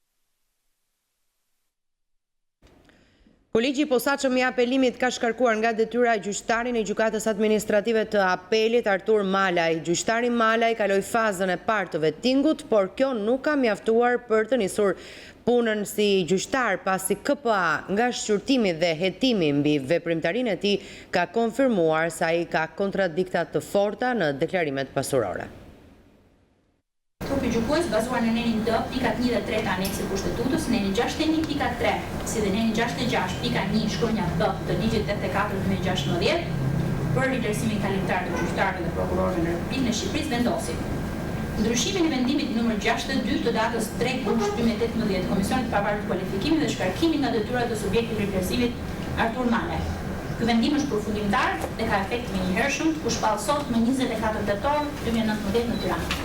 Ligji i posaçëm i apelimit ka shkarkuar nga detyra gjyqtarin e gjykatës administrative të apelit Artur Malaj. Gjyqtari Malaj kaloi fazën e parë të vettingut, por kjo nuk ka mjaftuar për të nisur punën si gjyqtar pasi KPA nga shqyrtimi dhe hetimi mbi veprimtarinë e tij ka konfirmuar se ai ka kontradikta të forta në deklarimet pasurore. Trupi gjykues bazuar në nenin D, pikat 1 dhe 3 të aneksit kushtetutës, neni 61 pikat 3, si dhe neni 66 pikat 1 shkronja B të ligjit 84/2016, për rikërsimin kalimtar të gjyqtarëve dhe prokurorëve në Republikën e Shqipërisë vendosin ndryshimin e vendimit numër 62 të datës 3 gusht 2018 Komisionit të Pavarur të Kualifikimit dhe shkarkimin nga detyrat të subjektit rikërsimit Artur Malaj. Ky vendim është përfundimtar dhe ka efekt menjëhershëm, ku shpall sot më 24 tetor 2019 në Tiranë.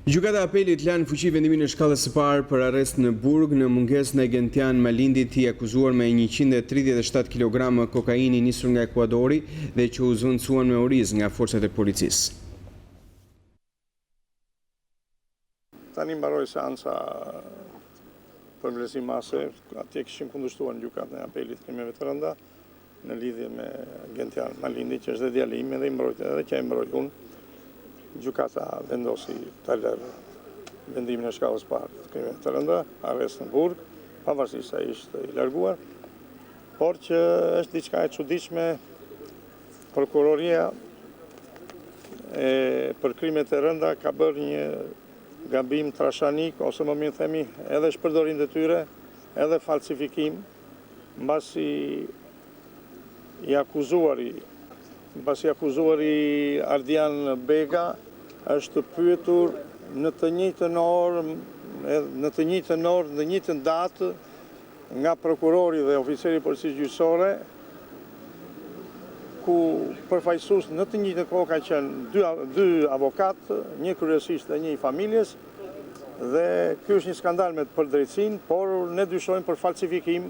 Gjykata e apelit lan fuqi vendimin e shkallës së parë për arrest në Burg në mungesën e Gentian Malindit, i akuzuar me 137 kg kokaini nisur nga Ekuadori dhe që u zvendësuan me oriz nga forcat e policisë. Tani mbaroi seanca për vlerësim mase, atje kishim kundërshtuar në gjykatën e apelit krimeve të rënda në lidhje me Gentian Malindit, që është dhe djali im edhe i mbrojtë edhe që e mbrojt unë. Gjykata vendosi ta lërë vendimin e shkallës parë të krimeve të rënda, arrest në Burg, pavarësisht se ishte i larguar, por që është diçka e çuditshme, prokuroria për krimet e rënda ka bërë një gabim trashanik, ose më mirë themi edhe shpërdorim të tyre, edhe falsifikim, mbasi i akuzuari Ardian Bega është pyetur në të njëjtën orë, në të njëjtën datë nga prokurori dhe oficeri i policisë gjyqësore, ku përfaqësues në të njëjtën kohë ka qenë dy avokatë, një kryesisht dhe një i familjes, dhe ky është një skandal me përdrejtësinë, por ne dyshojmë për falsifikim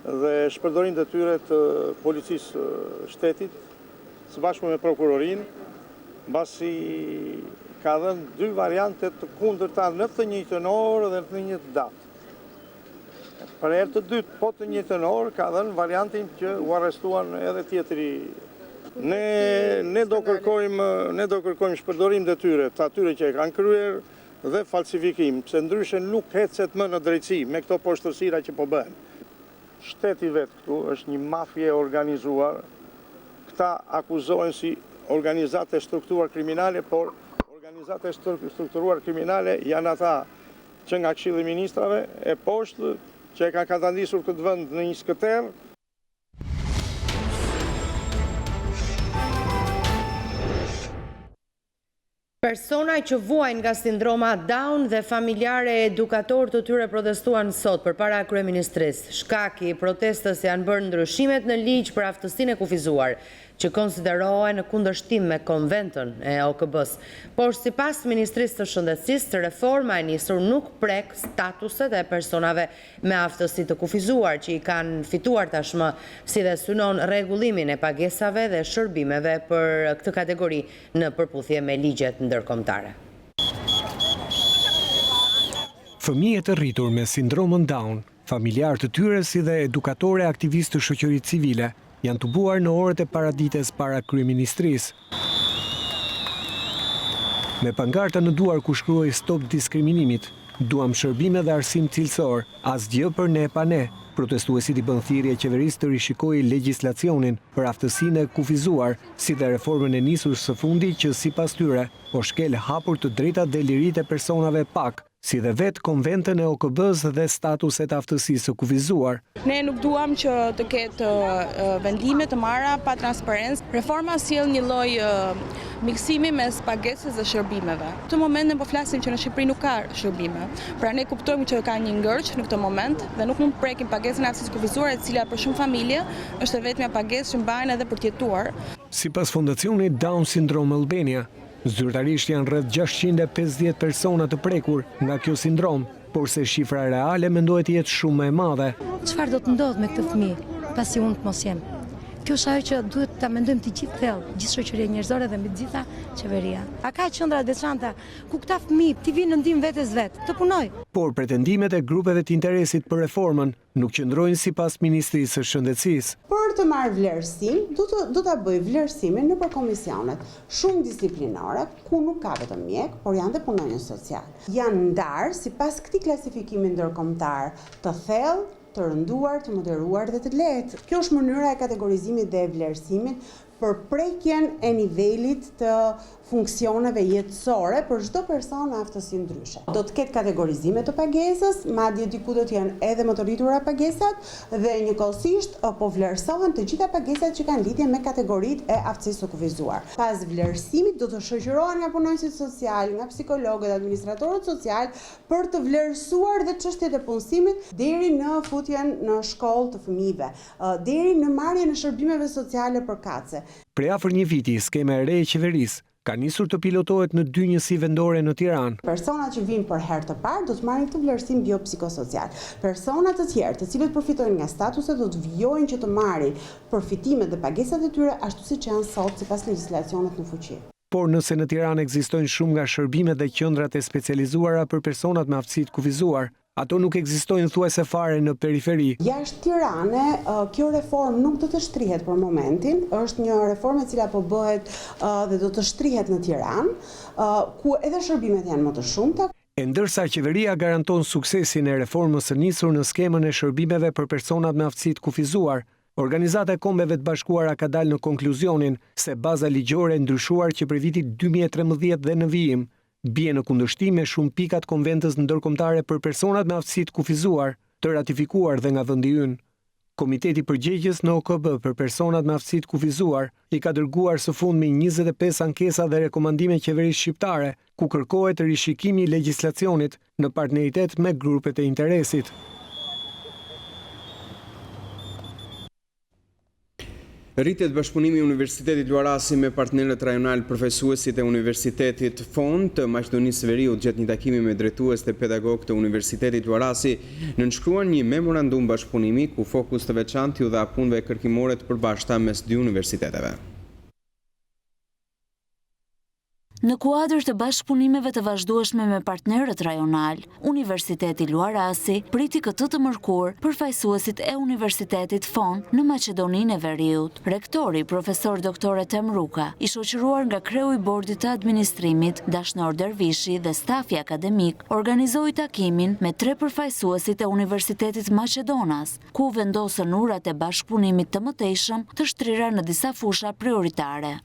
dhe shpërdorim të tyre të policisë shtetit, së bashku me prokurorinë, mbasi ka dhënë dy variante të kundërta në të njëjtën orë dhe në të njëjtën datë. Për herë të dytë, po të njëjtën orë, ka dhënë variantin që u arrestuan edhe tjetri. Ne do kërkojmë shpërdorim të tyre, të atyre që e kanë kryer dhe falsifikim, pse ndryshe nuk hecet më në drejtësi me këto poshtërsira që po bëhen. Shteti vetë këtu është një mafje organizuar, këta akuzohen si organizate strukturuar kriminale, por organizate strukturuar kriminale janë ata që nga Këshilli i Ministrave e poshtë që e kanë katandisur këtë vend në një skëterë. Persona që vuajnë nga sindroma Down dhe familjare edukator të tyre protestuan sot përpara kryeministrisë. Shkaki i protestës janë bërë ndryshimet në ligj për aftësinë e kufizuar, që konsiderohen në kundërshtim me konventën e OKB-s. Por sipas Ministrisë së Shëndetësisë, reforma e nisur nuk prek statuset e personave me aftësi të kufizuar që i kanë fituar tashmë, si dhe synon rregullimin e pagesave dhe shërbimeve për këtë kategori në përputhje me ligjet ndërkombëtare. Fëmijët e rritur me sindromën Down, familjar të tyre si dhe edukatore aktivistë të shoqërisë civile, janë të buar në orët e paradites para kryeministrisë. Me pangarta në duar ku shkruaj stop diskriminimit, duam shërbime dhe arsim cilësor, asgjë për ne pa ne. Protestuesit i bën thirrje qeverisë të rishikojë legjislacionin për aftësinë e kufizuar, si dhe reformën e nisur së fundi që sipas tyre po shkel hapur të drejtat dhe liritë e personave pak, si dhe vetë konventën e OKB-s dhe statuset aftësisë së kufizuar. Ne nuk duam që të ketë vendime të marra pa transparencë. Reforma sjell një lloj miksimi mes pagesës dhe shërbimeve. Në këtë moment ne po flasim që në Shqipëri nuk ka shërbime. Pra ne kuptojmë që ka një ngërç në këtë moment dhe nuk mund të prekim pagesën e aftësisë kufizuar, e cila për shumë familje është e vetmja pagesë që mbajnë edhe për të jetuar. Sipas fondacionit Down Syndrome Albania, zyrtarisht janë rreth 650 persona të prekur nga kjo sindrom, por se shifra reale mendohet të jetë shumë më e madhe. Çfarë do të ndodhë me këtë fëmijë, pasi unë të mos jem? Kjo është ajo që duhet ta mendojmë të gjithë thellë, gjithë shoqëria njerëzore dhe me të gjitha qeveria. A ka qendra veçanta ku këta fëmijë të vinë në ndihmë vetes vet, të punoj? Por pretendimet e grupeve të interesit për reformën nuk qëndrojnë sipas Ministrisë së Shëndetësisë. Për të marrë vlerësim, do ta bëj vlerësimin nëpër komisionet shumë disiplinare, ku nuk ka vetëm mjek, por janë dhe punonjës social. Janë ndarë sipas këtij klasifikimi ndërkombëtar të thellë, të rënduar, të moderuar dhe të lehtë. Kjo është mënyra e kategorizimit dhe vlerësimit për prekjen e nivelit të funksioneve jetësore për çdo person me aftësi ndryshe. Do të ketë kategorizime të pagesës, madje diku do të jenë edhe më të rritura pagesat dhe njëkohësisht po vlerësohen të gjitha pagesat që kanë lidhje me kategoritë e aftësisë së kufizuar. Pas vlerësimit do të shoqërohen nga punonjësit social, nga psikologët, administratorët social për të vlerësuar dhe çështjet e punësimit deri në futjen në shkollë të fëmijëve, deri në marrjen e shërbimeve sociale përkatëse. Prej afër një viti, skema e re e qeverisë ka nisur të pilotohet në 2 njësi vendore në Tiranë. Personat që vinë për herë të parë do të marrin këtë vlerësim biopsikosocial. Personat të tjerë, të cilët përfitojnë nga statuset, do të vijojnë që të marrin përfitimet dhe pagesat e tyre ashtu siç janë sot sipas legjislacionit në fuqi. Por nëse në Tiranë ekzistojnë shumë nga shërbimet dhe qendrat e specializuara për personat me aftësi të kufizuar, ato nuk ekzistojnë thuajse fare në periferi. Jashtë Tirane, kjo reformë nuk do të shtrihet për momentin, është një reformë e cila po bëhet dhe do të shtrihet në Tiranë, ku edhe shërbimet janë më të shumta. E ndërsa qeveria garanton suksesin e reformës së nisur në skemën e shërbimeve për personat me aftësi të kufizuar, Organizata e Kombeve të Bashkuara ka dalë në konkluzionin se baza ligjore ndryshuar që prej vitit 2013 dhe në vijim bie në kundërshtim me shumë pikat konventës ndërkombëtare për personat me aftësi të kufizuar, të ratifikuar dhe nga vendi ynë. Komiteti përgjegjës në OKB për personat me aftësi të kufizuar i ka dërguar së fundmi 25 ankesa dhe rekomandime qeverisë shqiptare, ku kërkohet rishikimi i legjislacionit në partneritet me grupet e interesit. Rritet bashkëpunimi i Universitetit Luarasi me partnerët rajonal përfaqësuesit e Universitetit Fond të Maqedonisë së Veriut gjatë një takimi me drejtues dhe pedagog të Universitetit Luarasi nënshkruan një memorandum bashkëpunimi ku fokus të veçantë u dha punëve kërkimore të përbashkëta mes dy universiteteve. Në kuadër të bashkëpunimeve të vazhdueshme me partnerët rajonal, Universiteti Luarasi priti këtë të mërkur përfaqësuesit e Universitetit Fond në Maqedoninë e Veriut. Rektori, profesor dr. Temruka, i shoqëruar nga kreu i bordit të administrimit, Dashnor Dervishi dhe stafi akademik, organizoi takimin me 3 përfaqësuesit e Universitetit Maqedonas, ku vendosën urat e bashkëpunimit të mëtejshëm të shtrira në disa fusha prioritare.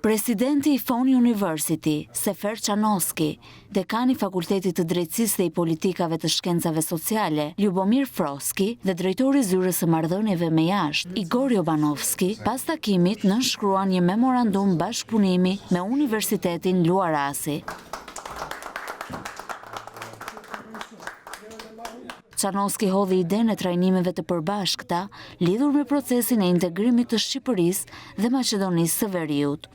Presidenti i Fon University, Sefer Çanoski, dekani Fakultetit të Drejtësisë dhe i Politikave të Shkencave Sociale, Ljubomir Froski dhe drejtori i Zyrës së Marrëdhënieve me Jashtë, Igor Jobanovski, pas takimit nënshkruan një memorandum bashkëpunimi me Universitetin Luarasi. Çanoski hodhi idenë e trajnimeve të përbashkëta lidhur me procesin e integrimit të Shqipërisë dhe Maqedonisë së Veriut.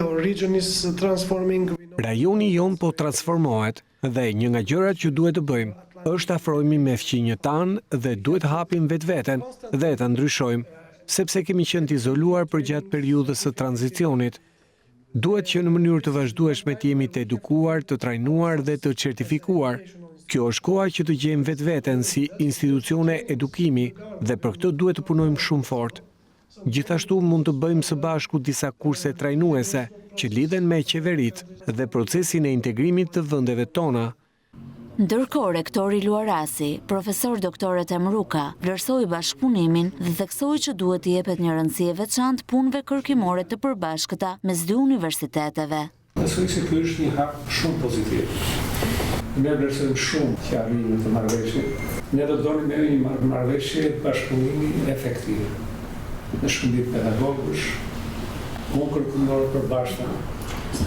Rajoni jon po transformohet dhe një nga gjërat që duhet të bëjmë është afrohemi me fqinjët tanë dhe duhet hapim vetveten dhe ta ndryshojmë, sepse kemi qenë të izoluar përgjatë periudhës së tranzicionit. Duhet që në mënyrë të vazhdueshme të jemi të edukuar, të trajnuar dhe të certifikuar. Kjo është koha që të gjejmë vetveten si institucione edukimi dhe për këtë duhet të punojmë shumë fort. Gjithashtu mund të bëjmë së bashku disa kurse trajnuese që lidhen me qeveritë dhe procesin e integrimit të vendeve tona. Ndërkohë, rektori Luarasi, profesor dr. Temruka, vlerësoi bashkëpunimin dhe theksoi që duhet i jepet një rëndësi e veçantë punëve kërkimore të përbashkëta mes dy universiteteve. Besoj se ky është një hap shumë pozitiv. Ne vlerësojmë shumë qarrimin të marrëveshjit. Ne do donim një marrëveshje bashkëpunimi efektiv. Në shërbim pedagogësh, punë kërkimore përbashkëta,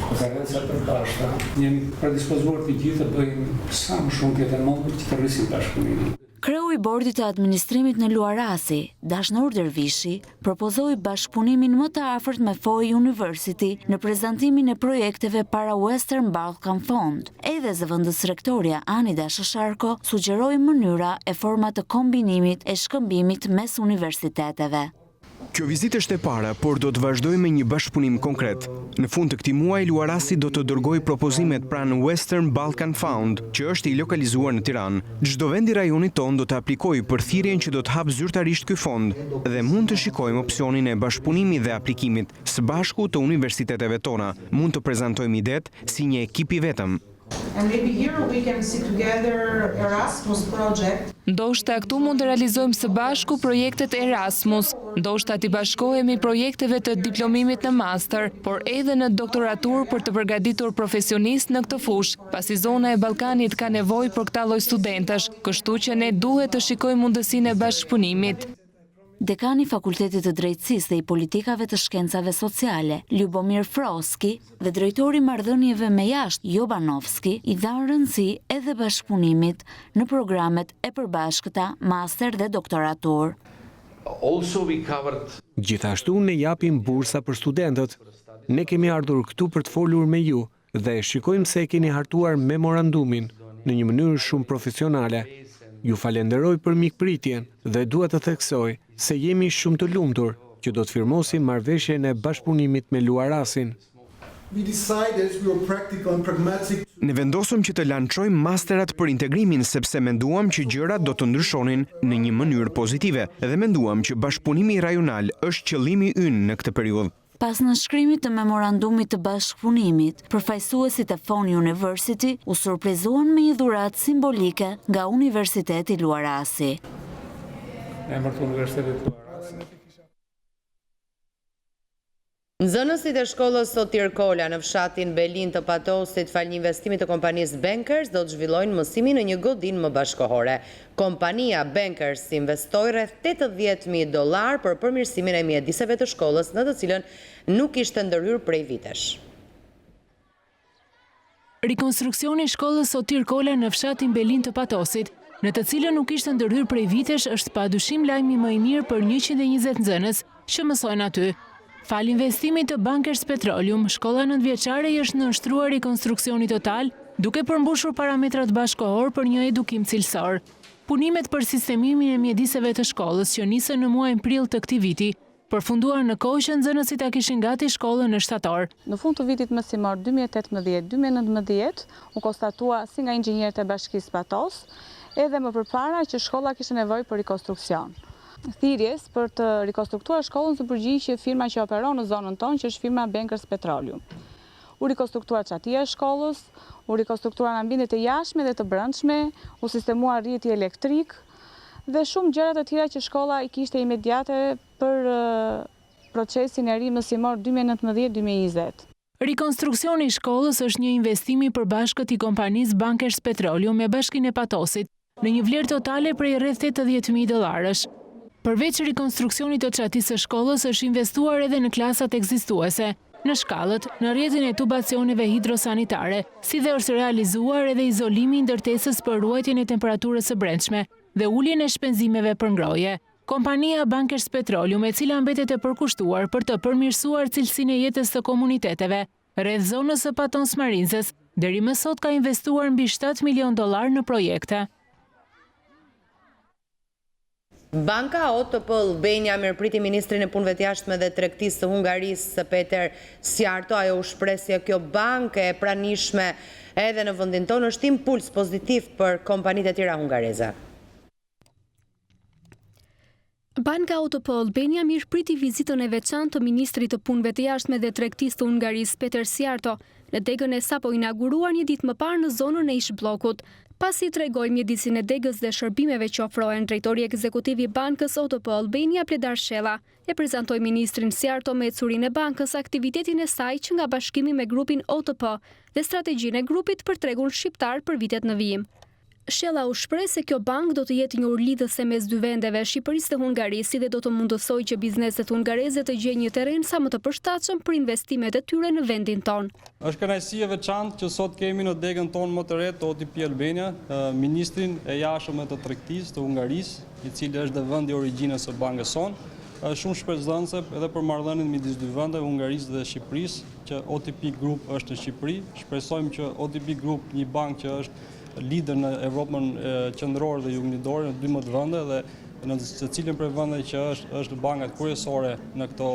konferenca përbashkëta. Jemi predispozuar të gjithë të bëjmë sa më shumë këtë mundur që të rrisim bashkëpunimin. Kreu i bordit të administrimit në Luarasi, Dashnor Dervishi, propozoi bashkëpunimin më të afërt me FOI University në prezantimin e projekteve para Western Balkan Fund. Edhe zëvendës rektoria Anida Shasharko sugjeroi mënyra e forma të kombinimit e shkëmbimit mes universiteteve. Kjo vizitë është e para, por do të vazhdojë me një bashkëpunim konkret. Në fund të këtij muaji, Luarasi do të dërgojë propozimet pranë Western Balkan Fund, që është i lokalizuar në Tiranë. Çdo vend i rajonit ton do të aplikojë për thirrjen që do të hap zyrtarisht ky fond dhe mund të shikojmë opsionin e bashkëpunimit dhe aplikimit së bashku të universiteteve tona. Mund të prezantojmë idet si një ekip i vetëm. Ndoshta këtu mund të realizojmë së bashku projektet Erasmus, ndoshta t'i bashkohemi projekteve të diplomimit në master, por edhe në doktoratur për të përgatitur profesionist në këtë fushë, pasi zona e Ballkanit ka nevojë për këtë lloj studentash, kështu që ne duhet të shikojmë mundësinë e bashkëpunimit. Dekani Fakultetit të Drejtësisë dhe i Politikave të Shkencave Sociale, Ljubomir Froski, dhe drejtori Marrëdhënieve me Jashtë, Jobanovski, i dhanë rëndësi edhe bashkëpunimit në programet e përbashkëta, master dhe doktoratur. Gjithashtu ne japim bursa për studentët. Ne kemi ardhur këtu për të folur me ju dhe shikojmë se e keni hartuar memorandumin në një mënyrë shumë profesionale. Ju falenderoj për mikpritjen dhe dua të theksoj se jemi shumë të lumtur që do të firmosim marrëveshjen e bashkëpunimit me Luarasin. Ne vendosëm që të lançojmë masterat për integrimin sepse menduam që gjërat do të ndryshonin në një mënyrë pozitive dhe menduam që bashkëpunimi rajonal është qëllimi ynë në këtë periudhë. Pas nënshkrimit të memorandumit të bashkëpunimit, përfaqësuesit e Fon University u surprizuan me një dhuratë simbolike nga Universiteti Luarasi. Emër të Universitetit Luarasi. Nxënësit e shkollës Sotir Kola në fshatin Belin të Patosit fal një investimi të kompanisë Bankers do të zhvillojnë mësimin në një godinë më bashkëkohore. Kompania Bankers investoi rreth $80,000 për përmirësimin e mjediseve të shkollës në të cilën nuk ishte ndërhyrë prej vitesh. Rikonstruksioni i shkollës Sotir Kola në fshatin Belin të Patosit, në të cilën nuk ishte ndërhyrë prej vitesh, është padyshim lajmi më i mirë për 120 nxënës që mësojnë aty. Fal investimit të Bankers Petroleum, shkolla 9-vjeçare është nënshtruar rikonstruksioni total, duke përmbushur parametrat bashkëkohor për një edukim cilësor. Punimet për sistemimin e mjediseve të shkollës që nisën në muajin prill të këtij viti, përfunduar në kohë që nxënësit ta kishin gati shkollën në shtator. Në fund të vitit mësimor 2018-2019, u konstatua si nga inxhinierët e Bashkisë Patos, edhe më përpara që shkolla kishte nevojë për rikonstruksion. Thirrjes për të rikonstruktuar shkollën së përgjigjë firma që operon në zonën tonë, që është firma Bankers Petroleum. U rikonstruktuar çatia e shkollës, u rikonstruktuar ambientet e jashtme dhe të brendshme, u sistemua rrjeti elektrik dhe shumë gjëra të tjera që shkolla i kishte imediate për procesin e ri mësimor 2019-2020. Rikonstruksioni i shkollës është një investim i përbashkët i kompanisë Bankers Petroleum me Bashkinë e Patosit në një vlerë totale prej rreth $80,000. Përveç rikonstruksionit të çatisë së shkollës është investuar edhe në klasat ekzistuese, në shkallët, në rrjetin e tubacioneve hidrosanitare, si dhe është realizuar edhe izolimi i ndërtesës për ruajtjen e temperaturës së brendshme dhe uljen e shpenzimeve për ngrohje. Kompania Bankers Petroleum, e cila mbetet e përkushtuar për të përmirësuar cilësinë e jetës të komuniteteve rreth zonës së Patons Marinzës, deri më sot ka investuar mbi $7 milion në projekte. Banka OTP Albania mirëpriti ministrin e punëve të jashtme dhe tregtisë të Hungarisë Peter Siarto. Ajo u shpreh se kjo bankë e pranishme edhe në vendin tonë është impuls pozitiv për kompanitë e tjera hungareze. Banka OTP Albania mirëpriti vizitën e veçantë të ministrit të punëve të jashtme dhe tregtisë të Hungarisë Peter Siarto në degën e sapo inauguruar një ditë më parë në zonën e ish-bllokut. Pasi tregoi mjedisin e degës dhe shërbimeve që ofrohen, drejtori ekzekutiv i bankës OTP Albania Pledar Shella e prezantoi ministrin Siarto me ecurinë e bankës aktivitetin e saj që nga bashkimi me grupin OTP dhe strategjinë e grupit për tregun shqiptar për vitet në vijim. Shella u shpreh se kjo bankë do të jetë një urlidhëse mes dy vendeve, Shqipërisë dhe Hungarisë, dhe do të mundësojë që bizneset hungareze të gjejnë një terren sa më të përshtatshëm për investimet e tyre në vendin tonë. Është kënaqësi e veçantë që sot kemi në degën tonë më të re të OTP Albania ministrin e jashtëm të tregtisë të Hungarisë, i cili është dhe vendi origjinës së bankës sonë. Është shumë shpresdhënëse edhe për marrëdhënien midis dy vendeve, Hungarisë dhe Shqipërisë, që OTP Group është në Shqipëri. Shpresojmë që OTP Group, një bankë që është lider në Evropën qendrore dhe juglindore në 12 vende dhe në të cilën prej vendeve që është bankat kryesore në këto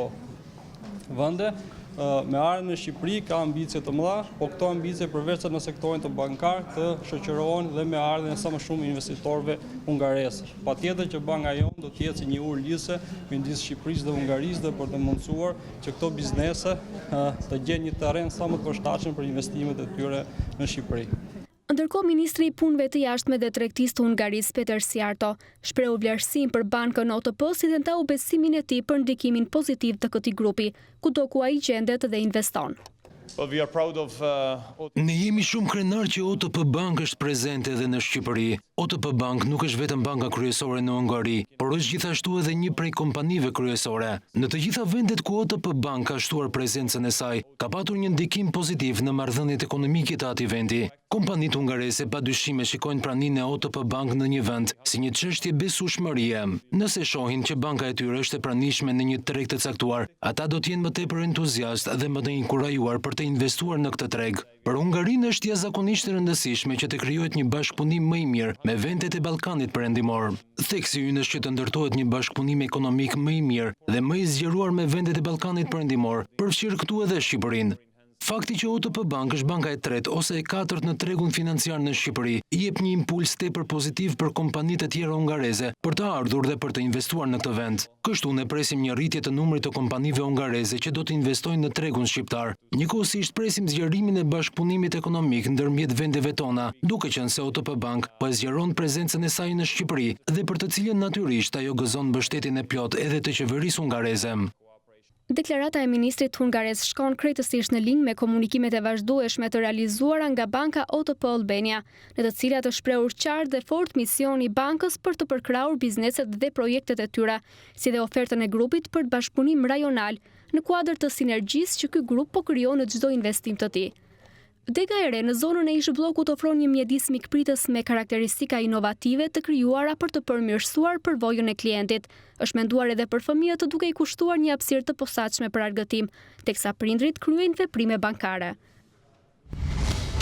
vende, me ardhmën në Shqipëri ka ambicie të mëdha, po këto ambicie përveç se në sektorin të bankar të shoqërohen dhe me ardhmën e sa më shumë investitorëve hungaresë. Patjetër që banka jonë do të jetë si një urlidhëse midis Shqipërisë dhe Hungarisë dhe për të mundësuar që këto biznese të gjejnë një terren sa më të përshtatshëm për investimet e tyre në Shqipëri. Ndërkohë, ministri i punëve të jashtme dhe tregtisë të Hungarisë Peter Siarto shprehu vlerësim për bankën OTP si dhe ndau besimin e tij për ndikimin pozitiv të këtij grupi, kudo ku ai gjendet dhe investon. Ne jemi shumë krenar që OTP Bank është prezente edhe në Shqipëri. OTP Bank nuk është vetëm banka kryesore në Hungari, por është gjithashtu edhe një prej kompanive kryesore. Në të gjitha vendet ku OTP Bank ka shtuar prezencën e saj, ka patur një ndikim pozitiv në marrëdhëniet ekonomike të atij vendi. Kompanitë hungareze padyshime shikojnë praninë e OTP Bank në një vend si një çështje besueshmërie. Nëse shohin që banka e tyre është e pranishme në një treg të caktuar, ata do të jenë më tepër entuziastë dhe më të inkurajuar për të investuar në këtë treg. Për Hungarinë është jashtëzakonisht e rëndësishme që të krijohet një bashkëpunim më i mirë me vendet e Ballkanit Perëndimor. Theksi ynë është që të ndërtohet një bashkëpunim ekonomik më i mirë dhe më i zgjeruar me vendet e Ballkanit Perëndimor, përfshirë këtu edhe Shqipërinë. Fakti që OTP Bank është banka e tretë ose e katërt në tregun financiar në Shqipëri i jep një impuls tepër pozitiv për kompanitë e tjera hungareze për të ardhur dhe për të investuar në këtë vend. Kështu ne presim një rritje të numrit të kompanive hungareze që do të investojnë në tregun shqiptar. Njëkohësisht presim zgjerimin e bashkëpunimit ekonomik ndërmjet vendeve tona, duke qenë se OTP Bank po e zgjeron prezencën e saj në Shqipëri dhe për të cilën natyrisht ajo gëzon mbështetjen e plot edhe të qeverisë hungareze. Deklarata e ministrit hungares shkon krejtësisht në linjë me komunikimet e vazhdueshme të realizuara nga banka OTP Albania, në të cilat është shprehur qartë dhe fort misioni i bankës për të përkrahur bizneset dhe projektet e tyre, si dhe ofertën e grupit për bashkëpunim rajonal në kuadër të sinergjisë që ky grup po krijon në çdo investim të tij. Dega e re në zonën e ish-bllokut ofron një mjedis mikpritës me karakteristika inovative të krijuara për të përmirësuar përvojën e klientit. Është menduar edhe për fëmijët duke i kushtuar një hapësirë të posaçme për argëtim, teksa prindrit kryejnë veprime bankare.